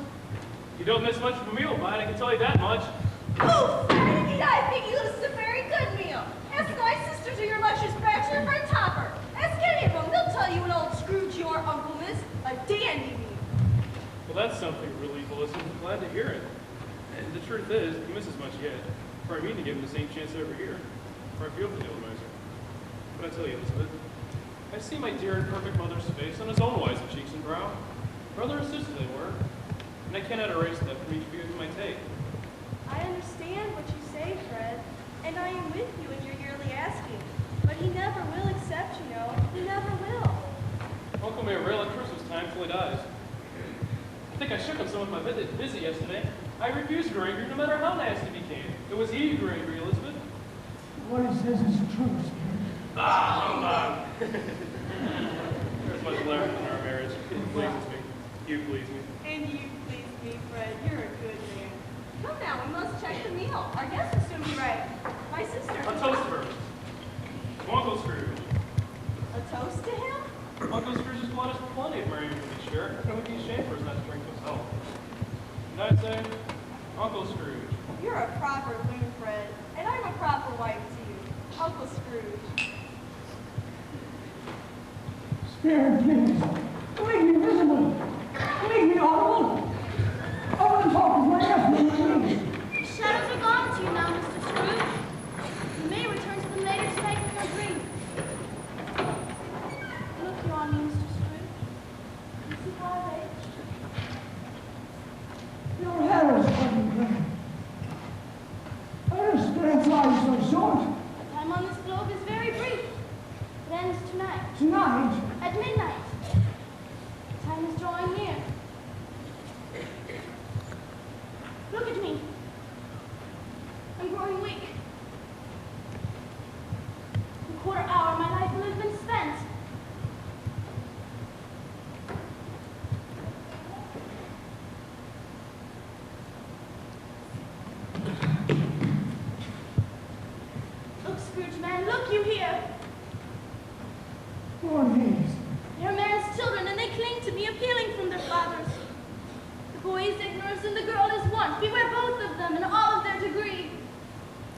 You don't miss much of a meal, Vine, I can tell you that much. Oh, Fred, indeed, I think you this is a very good meal. Ask my sisters or your luscious bachelor friend Topper. Ask any of them. They'll tell you an old Scrooge your uncle is a dandy meal. Well, that's something relief, Alison. I'm glad to hear it. And the truth is, you miss as much yet. For I mean to give him the same chance every year. For I feel for the old miser. But I tell you, Elizabeth, I see my dear and perfect mother's face on his own wise of cheeks and brow. Brother and sister they were. And I cannot erase that from each view you might take. I understand what you say, Fred, and I am with you in your yearly asking. But he never will accept, you know. He never will. Uncle may rail at Christmas time till he dies. I think I shook him some with my visit yesterday. I refused to grow angry no matter how nasty he became. It was he who grew angry, Elizabeth. What he says is true, Spirit. Ah, there's much laughter in our marriage. It pleases me. You please me. And you please me, Fred. You're a good man. Come now, we must check the meal. Our guests will soon be ready. My sister. A toast first. To Uncle Scrooge. A toast to him? Uncle Scrooge has brought us plenty of merriment to be sure, and it would be a shame for us not to drink to his health. And I'd say, Uncle Scrooge. You're a proper loon, Fred, and I'm a proper wife to you, Uncle Scrooge. Spirit, please. Make me visible. Make me audible. I want to talk with my nephew, please. The shadows are gone to you now, Mr. Scrooge. You may return to them later tonight with your dream. Look you on me, Mr. Scrooge. You see how I've aged? Your hair is cutting gray. I understand life so short. Time on this globe is very brief. It ends tonight. Tonight? At midnight. Time is drawing near. Look at me. I'm growing weak. A quarter hour, my life will have been spent. Look, Scrooge, man, look you here. Who are these? They're man's children, and they cling to me, appealing from their fathers. The boy is ignorance, and the girl is want. Beware both of them in all of their degree.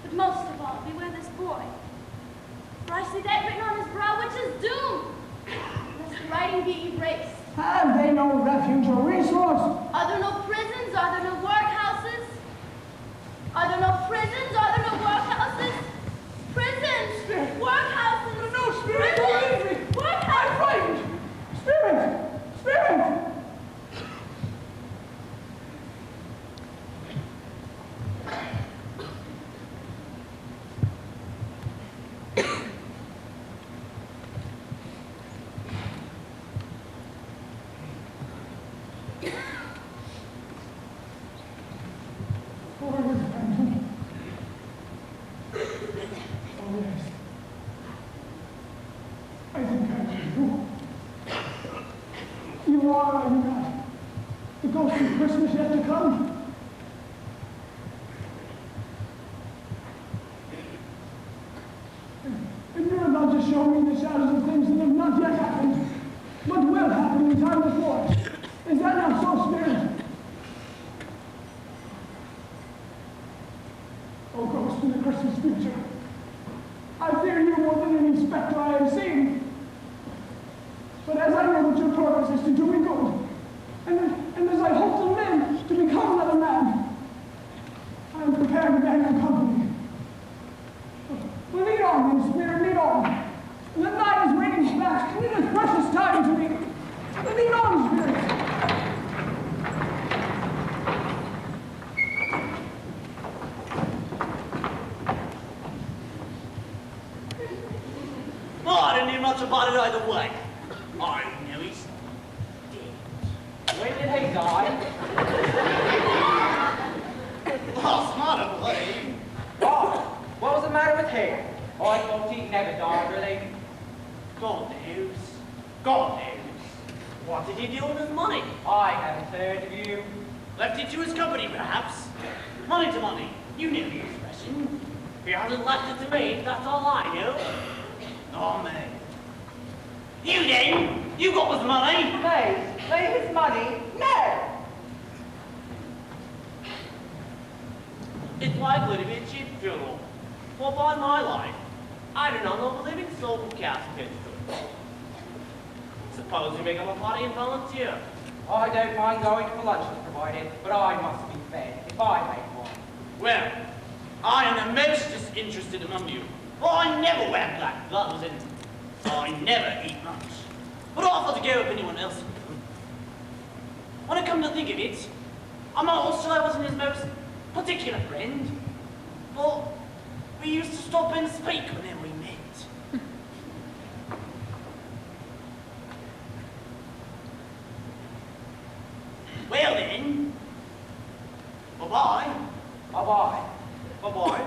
But most of all, beware this boy. For I see that written on his brow, which is doom, lest the writing be erased. Have they no refuge or resource? Are there no prisons? Are there no workhouses? Are there no prisons? Are there no workhouses? Prisons! Spirit. Workhouses! No, Spirit, don't leave me! Workhouses! I'm frightened! Spirit! Spirit! Christmas yet to come? And you're about to show me the shadows of things that have not yet happened, but will happen in time before. Is that not so, Spirit? Oh, ghost in the Christmas future, I fear you more than any specter I have seen. But as I know that your purpose is to do me good, and as I hope to live to become another man, I am prepared to bear your company. But lead on, then, Spirit, lead on. The night is waning fast, and it is precious time to me. Lead on, Spirit. Oh, I didn't hear much about it either way. I know he's dead. When did he die? Last night, I believe. Oh, what was the matter with him? I thought he'd never died, really. God knows. God knows. What did he do with his money? I haven't heard of you. Left it to his company, perhaps. Money to money. You know the expression. He hasn't left it to me, that's all I know. Oh, man. You then? You got his money? Me? His money? No! It's likely to be a cheap funeral. For by my life, I do not know the living soul from caskets. Suppose you make up a party and volunteer. I don't mind going for lunches provided, but I must be fed if I make one. Well, I am the most disinterested among you. For I never wear black gloves and I never eat lunch. But offer to go if anyone else would. When I come to think of it, I'm not sure I wasn't his most particular friend. For we used to stop and speak whenever we met. Well then, bye-bye. Bye-bye. Bye-bye.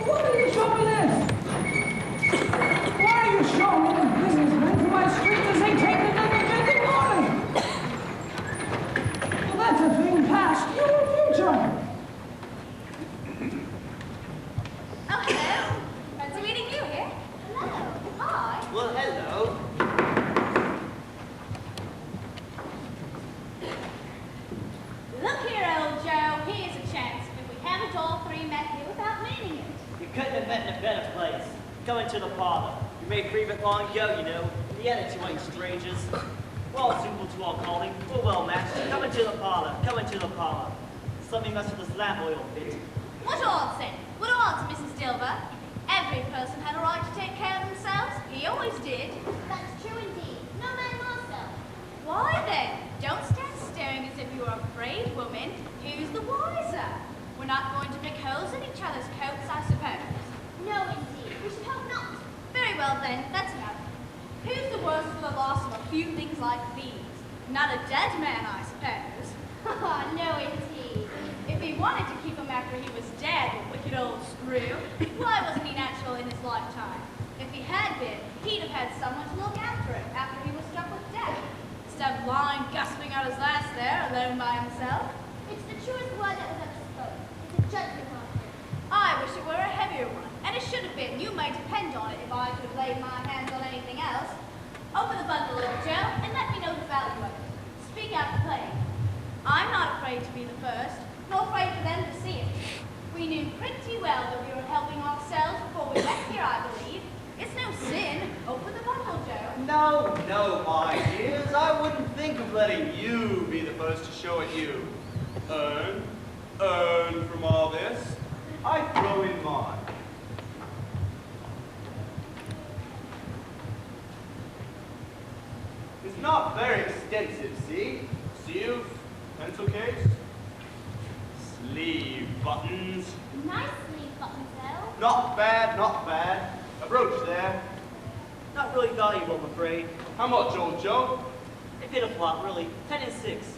Why are you showing me this? Why are you showing me the businessmen from my street as they take the Jacob Marley? Well, that's a thing past your future. Oh, hello. Fancy meeting you here. Hello. Hi. Well, hello. Look here, old Joe. Here's a chance. If we haven't all three met here without meaning it. You couldn't have met in a better place. Come into the parlor. You made free of it long ago, you know. The other two ain't strangers. We're all suitable to our calling. We're well matched. Come into the parlor. Come into the parlor. Something must have this lamp oil bit. What odds, then? What odds, Mrs. Dilber? Every person had a right to take care of themselves. He always did. That's true indeed. No man more so. Why then? Don't stand staring as if you were afraid, woman. Who's the wiser? We're not going to pick holes in each other's coats, I suppose. No, indeed. We should hope not. Very well then, that's enough. Who's the worse for the loss of a few things like these? Not a dead man, I suppose. No, indeed. If he wanted to keep him after he was dead, the wicked old screw, why wasn't he natural in his lifetime? If he had been, he'd have had someone to look after him after he was struck with death. Instead of lying gasping out his last there, alone by himself. It's the truest word that was ever spoken. It's a judgment on him. I wish it were a heavier one, and it should have been. You may depend on it if I could have laid my hands on anything else. Open the bundle, old Joe, and let me know the value of it. Speak out plain. I'm not afraid to be the first, nor afraid for them to see it. We knew pretty well that we were helping ourselves before we left here, I believe. It's no sin. Open the bundle, Joe. No, no, my dears. I wouldn't think of letting you be the first to show it you. Earn from all this. I throw in mine. It's not very extensive, see? Seals, pencil case, sleeve buttons. Nice sleeve buttons, though. Not bad, not bad. A brooch there. Not really valuable, I'm afraid. How much, old Joe? A bit of lot, really. 10 and 6.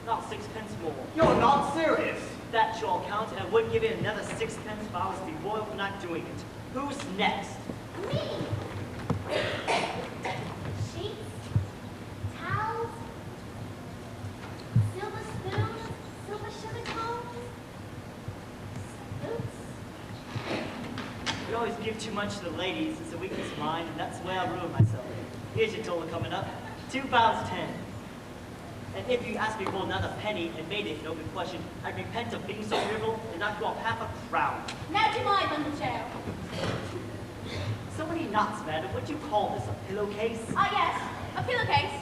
Not 6 pence more. You're not serious. That shall count, and I would give it another 6 pence if I was to be royal for not doing it. Who's next? Me. Sheets, towels, silver spoons, silver sugar tongs, boots. We always give too much to the ladies. It's a weakness of mine, and that's the way I ruin myself. Here's your total coming up. £2.10. And if you asked me for another penny and made it an open question, I'd repent of being so liberal and knock you off half a crown. Now to my bundle, Joe. So many knots, madam. What do you call this? A pillowcase? Ah, yes. A pillowcase.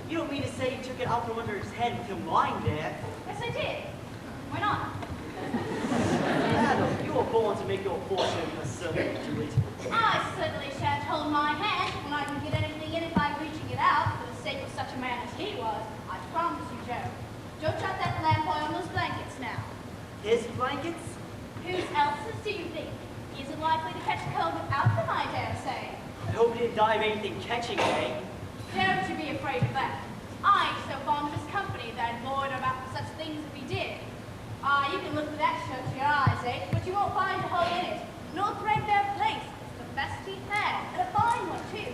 You don't mean to say you took it out from under his head with him lying there? Yes, I did. Why not? Madam, you were born to make your fortune a servant to it. I certainly shan't hold my hand when I can get anything in it by reaching it out for the sake of such a man as he was. I promise you, Joe. Don't drop that lamp oil on those blankets now. His blankets? Whose else's do you think? He isn't likely to catch cold without them, I dare say. I hope he didn't die of anything catching, eh? Don't you be afraid of that. I ain't so fond of his company that I'd loiter about for such things if he did. You can look for that shirt to your eyes, eh? But you won't find a hole in it, nor threadbare place. It's the best he had, and a fine one, too.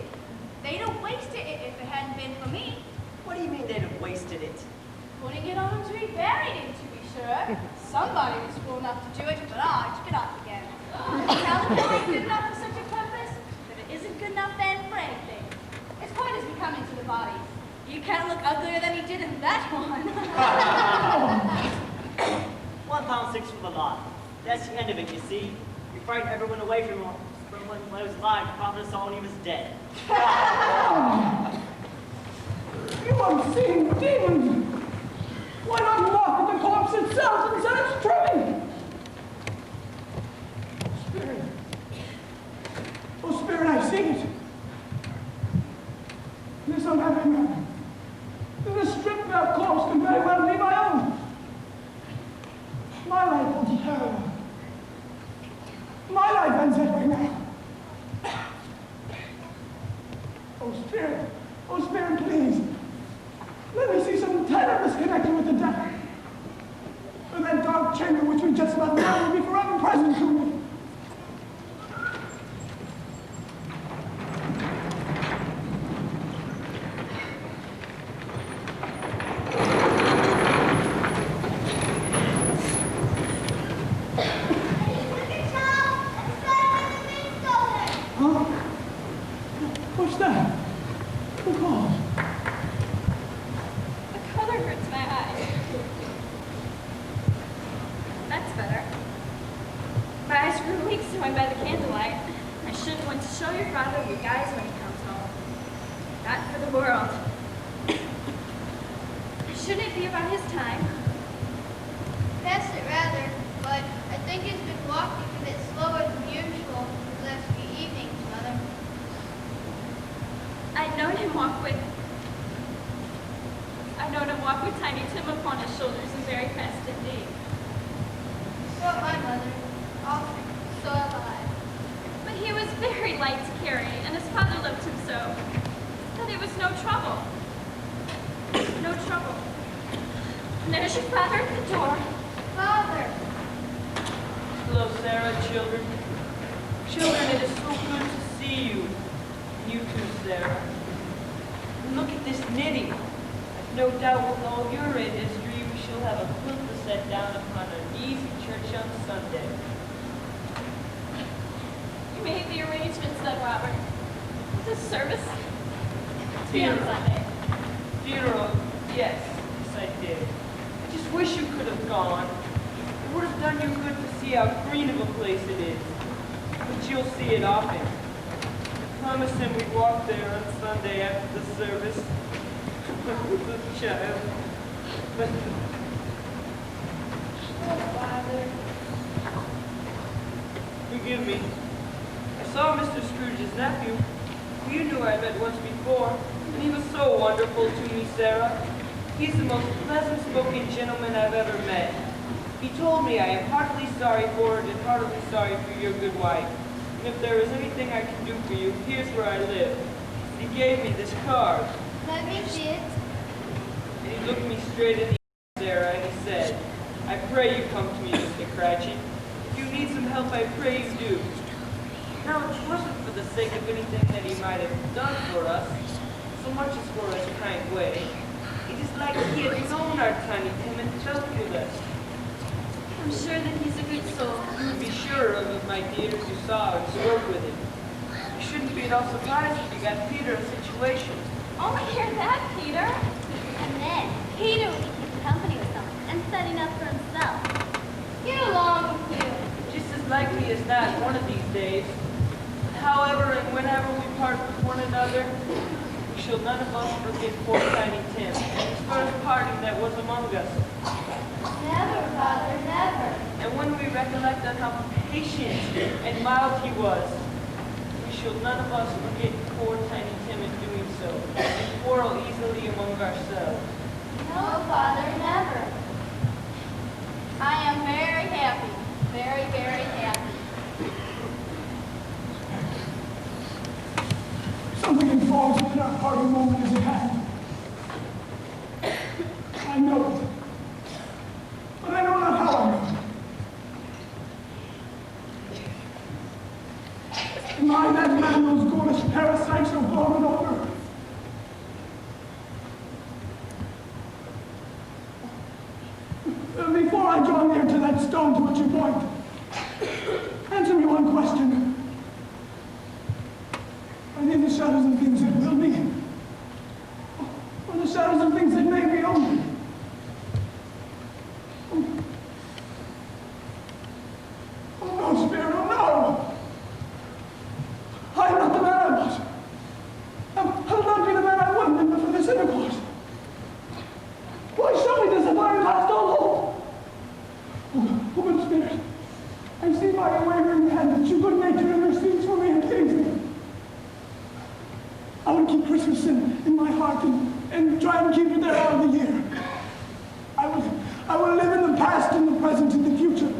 They'd have wasted it if it hadn't been for me. What do you mean they'd have wasted it? Putting it on to be buried in, to be sure. Somebody was fool enough to do it, but I took it off again. Calico ain't good enough for such a purpose, but it isn't good enough then for anything. It's quite as becoming to the body. You can't look uglier than he did in that one. £1.6 for the lot. That's the end of it, you see. We frightened everyone away from when he was alive, the prophet saw when he was dead. You unseen demons! Why not mock at the corpse itself and set its trimming? Spirit. Oh, Spirit, I see it. This unhappy man. This stripped-out corpse can very well be my own. My life will be terrible. My life ends that way now. Oh, Spirit, please. Let me see some tenderness connected with the death. For that dark chamber which we just left now will be forever present to me. Forgive me. I saw Mr. Scrooge's nephew, who you knew I met once before, and he was so wonderful to me, Sarah. He's the most pleasant-spoken gentleman I've ever met. He told me I am heartily sorry for it and heartily sorry for your good wife. And if there is anything I can do for you, here's where I live. He gave me this card. Let me see it. And he looked me straight in the eye, Sarah, and he said, I pray you come to me, Mr. Cratchit. If you need some help, I pray you do. Now, it wasn't for the sake of anything that he might have done for us, so much as for his kind way. It is like he had known our Tiny Tim and felt with us. I'm sure that he's a good soul. You would be sure of it, my dear, if you saw and spoke with him. You shouldn't be at all surprised if you got Peter a situation. Only hear that, Peter. And then Peter will be keeping company with someone and setting up for himself. Get along with you. Just as likely as not, one of these days. However and whenever we part with one another, we shall none of us forget poor Tiny Tim and his first parting that was among us. Never, Father, never. And when we recollect on how patient and mild he was, we shall none of us forget poor Tiny Tim in doing so, and quarrel easily among ourselves. No, Father, never. I am very happy. Very, very happy. Something informs me that our party moment is at hand. I know it. But I know not how I know it. Am I that man those ghoulish parasites are blowing over? Before I draw near to that stone to which you point, answer me one question. Are they the shadows of things that will be? Or the shadows of things that may be only? Oh no, Spirit, oh no! I am not the man I was. I'll not be the man I would have been for this intercourse. Why show me this if I am past all hope? Oh, good Spirit, I see by your wavering hand that you good nature intercedes for me and pities me. I will keep Christmas in my heart and try and keep it there all the year. I will live in the past, in the present, in the future.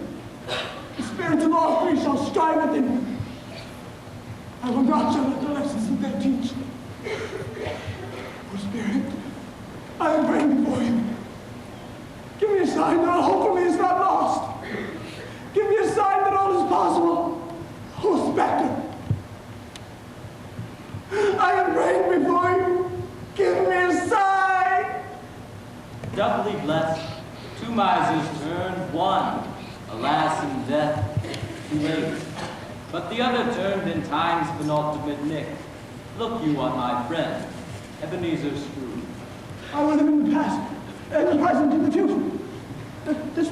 The spirits of all three shall strive within me. I will not shut out the lessons that they teach. Oh, Spirit, I am praying before you. Give me a sign that all hope for me is not lost. Give me a sign that all is possible. Oh, Spectre, I am praying before you. Give me a sign. Doubly blessed, two misers turned, one, alas, in death, too late. But the other turned in time's penultimate nick. Look you on my friend, Ebenezer Scrooge. I will live in the past, and the present, and the future. The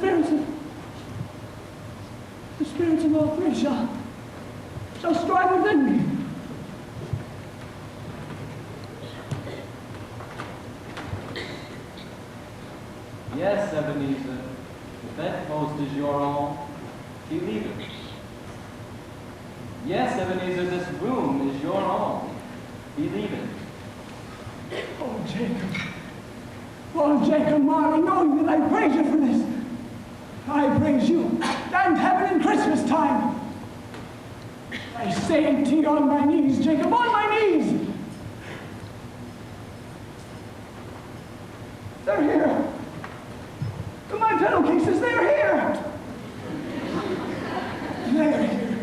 spirits of all three shall strive within me. Yes, Ebenezer, the bedpost is your own. Believe it. Yes, Ebenezer, this room is your own. Believe it. Oh, Jacob. Oh, Jacob Marley, knowing that I praise you for this. I praise you and heaven in Christmas time. I say it to you on my knees, Jacob, on my knees. They're here. My pillowcases, they're here. They're here.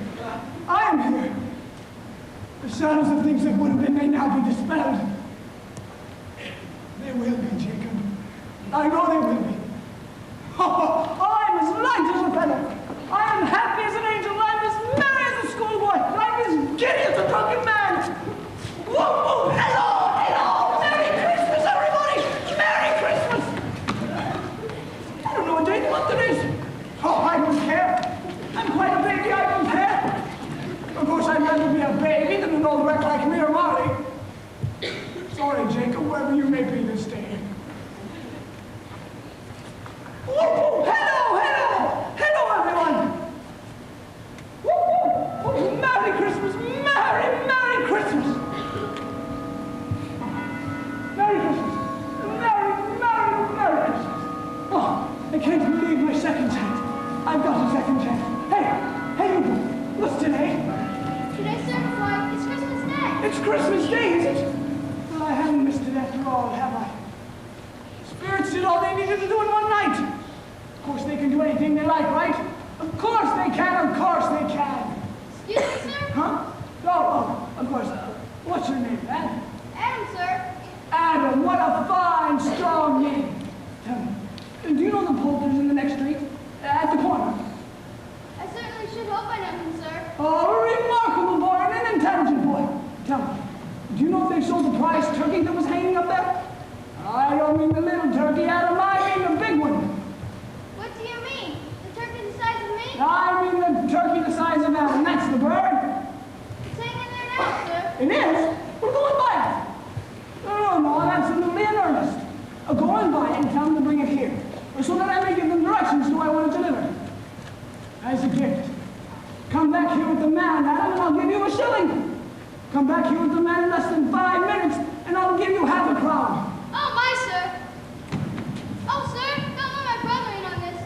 I am here. The shadows of things that would have been may now be dispelled. They will be, Jacob. I know they will be. Oh, I'm as light as a feather. I am happy as an angel. I'm as merry as a schoolboy. I'm as giddy as a drunken man. Whoa, whoa, hello, hello. Merry Christmas, everybody. Merry Christmas. I don't know what day of the month it is. Oh, I don't care. I'm quite a baby. I don't care. Of course, I'd rather be a baby than an old wreck like me or Marley. Sorry, Jacob, wherever you may be this day. Whoa, hello, hello, hello, everyone. Whoa, Merry Christmas, Merry, Merry Christmas. Merry Christmas, Merry, Merry, Merry Christmas. Oh, I can't believe my second chance. I've got a second chance. Hey, you, what's today? Today, sir, why, it's Christmas Day. It's Christmas Day, is it? Well, I haven't missed it after all, have I? Spirits did all they needed to do in one night. Of course they can do anything they like, right? Of course they can, of course they can. Excuse me, sir? Huh? Oh, of course. What's your name, Adam? Adam, sir. Adam, what a fine, strong name. Tell me, do you know the Poulters in the next street? At the corner? I certainly should hope I know him, sir. Oh, a remarkable boy and an intelligent boy. Tell me, do you know if they sold the prize turkey that was hanging up there? I don't mean the little turkey, Adam, I mean the big one. What do you mean? The turkey the size of me? I mean the turkey the size of Adam, that's the bird. It's hanging there now, sir. It is? We're going by it. No, absolutely in earnest. Go and buy it and tell them to bring it here, so that I may give them directions to who I want it delivered. As a gift. Come back here with the man, Adam, and I'll give you a shilling. Come back here with the man in less than 5 minutes, and I'll give you half a crown. Oh, my, sir. Oh, sir, don't let my brother in on this.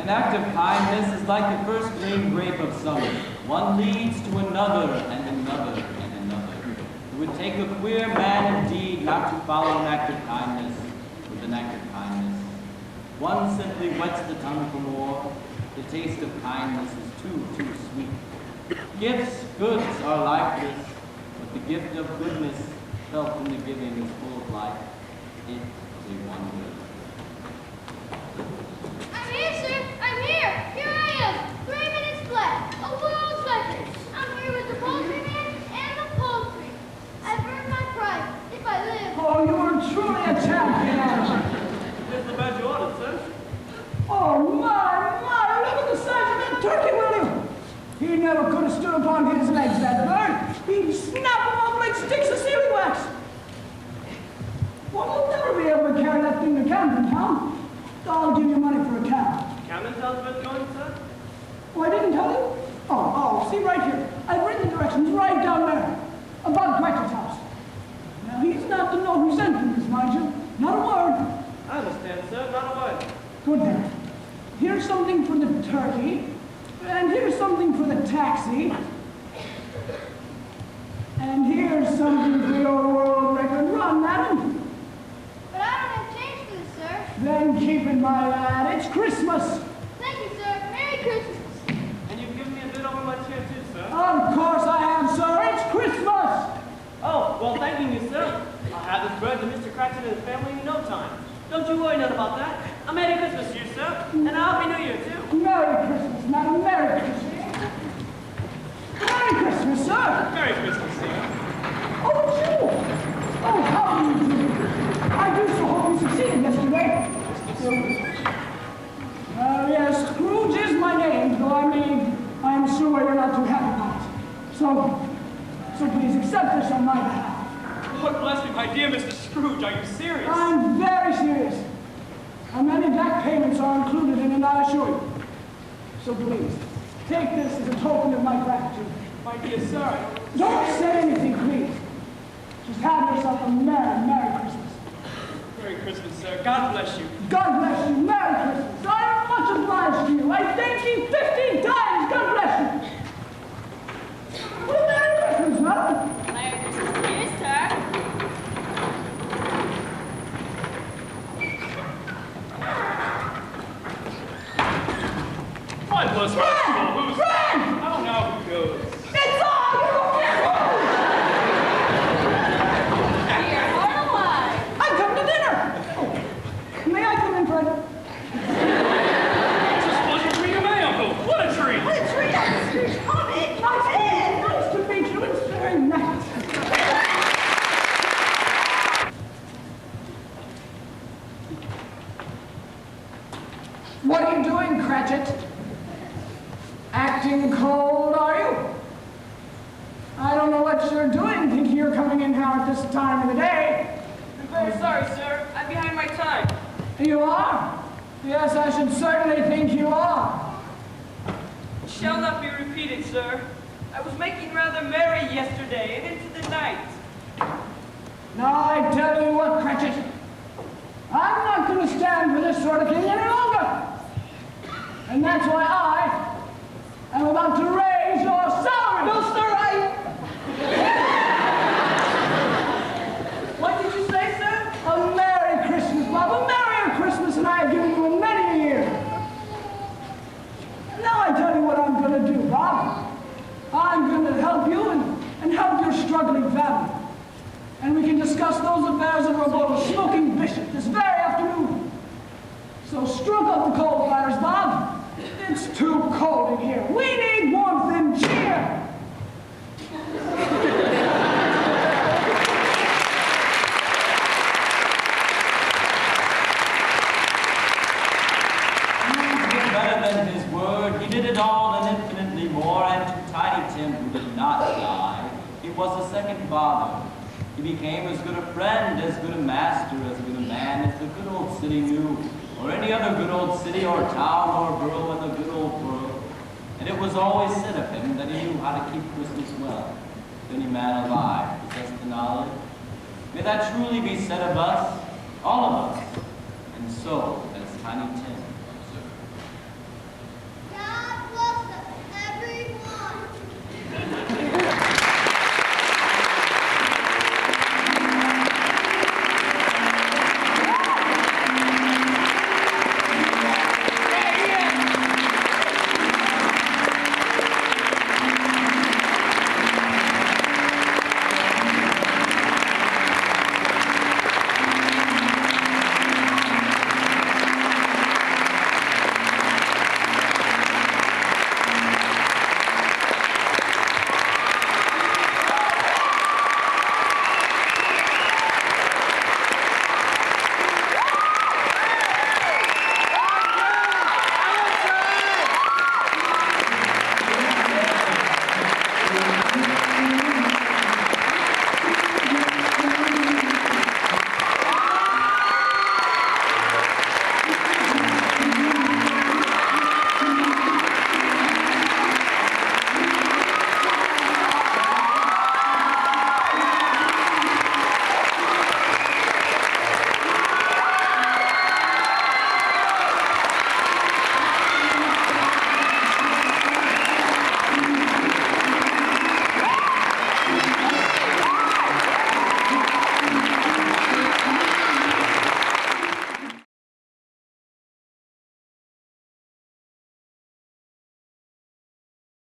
An act of kindness is like the first green grape of summer. One leads to another and another and another. It would take a queer man indeed not to follow an act of kindness with an act of kindness. One simply whets the tongue for more. The taste of kindness is too sweet. Gifts, goods are like this, but the gift of goodness, felt in the giving, is full of life. It is a wonder. I'm here, sir. I'm here. Here I am. 3 minutes flat. A world's record. I'm here with the poultry man and the poultry. I've earned my price if I live. Oh, you are truly a champion, Alison. Here's the badge you ordered, sir. Oh, my, look at the size of that turkey, will you? He never could have stood upon his legs, that bird. He'd snap them up like sticks of sealing wax. Well, we'll never be able to carry that thing to Camden Town. I'll give you money for a cow. Camden Town's been going, sir? Oh, I didn't tell you? Oh, see right here. I've written the directions right down there. About Cratchit's house. Now, he's not to know who sent me this, mind you. Not a word. I understand, sir. Not a word. Good then. Here's something for the turkey. And here's something for the taxi. And here's something for your world record run, madam. But I don't have change for this, sir. Then keep it, my lad. It's Christmas. Thank you, sir. Merry Christmas. And you've given me a bit over my chair, too, sir. Of course I have, sir. It's Christmas. Oh, well, thanking you, sir. I'll have this bread to Mr. Cratchit and his family in no time. Don't you worry none about that. A Merry Christmas to you, sir. And a Happy New Year, too. Merry Christmas, madam. Merry Christmas. Merry Christmas, sir. Merry Christmas, sir. Oh, it's you. Oh, how do you do? I do so hope you succeeded yesterday. Yes, Scrooge is my name, though I'm sure you're not too happy about it. So please accept this on my behalf. Lord bless me, my dear Mr. Scrooge, are you serious? I'm very serious. And many back payments are included in it, I assure you. So please, take this as a token of my gratitude. My dear sir, Don't say anything, please. Just have yourself a Merry Christmas. Merry Christmas, sir. God bless you. God bless you. Merry Christmas. I am much obliged to you. I thank you 15 times. God bless you. Well, Merry Christmas, madam. Merry Christmas to you, sir. My bless my soul. Who's I don't know who goes. It's all you. Dear Lord alive. I come to dinner. Oh, may I come in, Fred? It's a pleasure to meet you, my uncle. What a treat. What a treat. Come in. Nice to meet you. It's very nice. What are you doing, Cratchit? Acting cold, are you? I don't know what you're doing, thinking you're coming in now at this time of the day. I'm very sorry, sir. I'm behind my time. You are? Yes, I should certainly think you are. It shall not be repeated, sir. I was making rather merry yesterday and into the night. Now I tell you what, Cratchit. I'm not going to stand for this sort of thing any longer. And that's why I am about to raise your salary. No, sir, What did you say, sir? A Merry Christmas, Bob. A Merrier Christmas than I have given you in many a year. Now I tell you what I'm going to do, Bob. I'm going to help you and help your struggling family. And we can discuss those affairs over a bowl of smoking Bishop this very afternoon. So stroke up the coal fires, Bob. It's too cold in here. We need warmth and cheer. Better than his word, he did it all and infinitely more, and to Tiny Tim, who did not die, he was a second father. He became as good a friend, as good a master, as good a man as the good old city knew, or any other good old city or town or borough in the good old world. And it was always said of him that he knew how to keep Christmas well. If any man alive possessed the knowledge. May that truly be said of us, all of us, and so as Tiny Tim.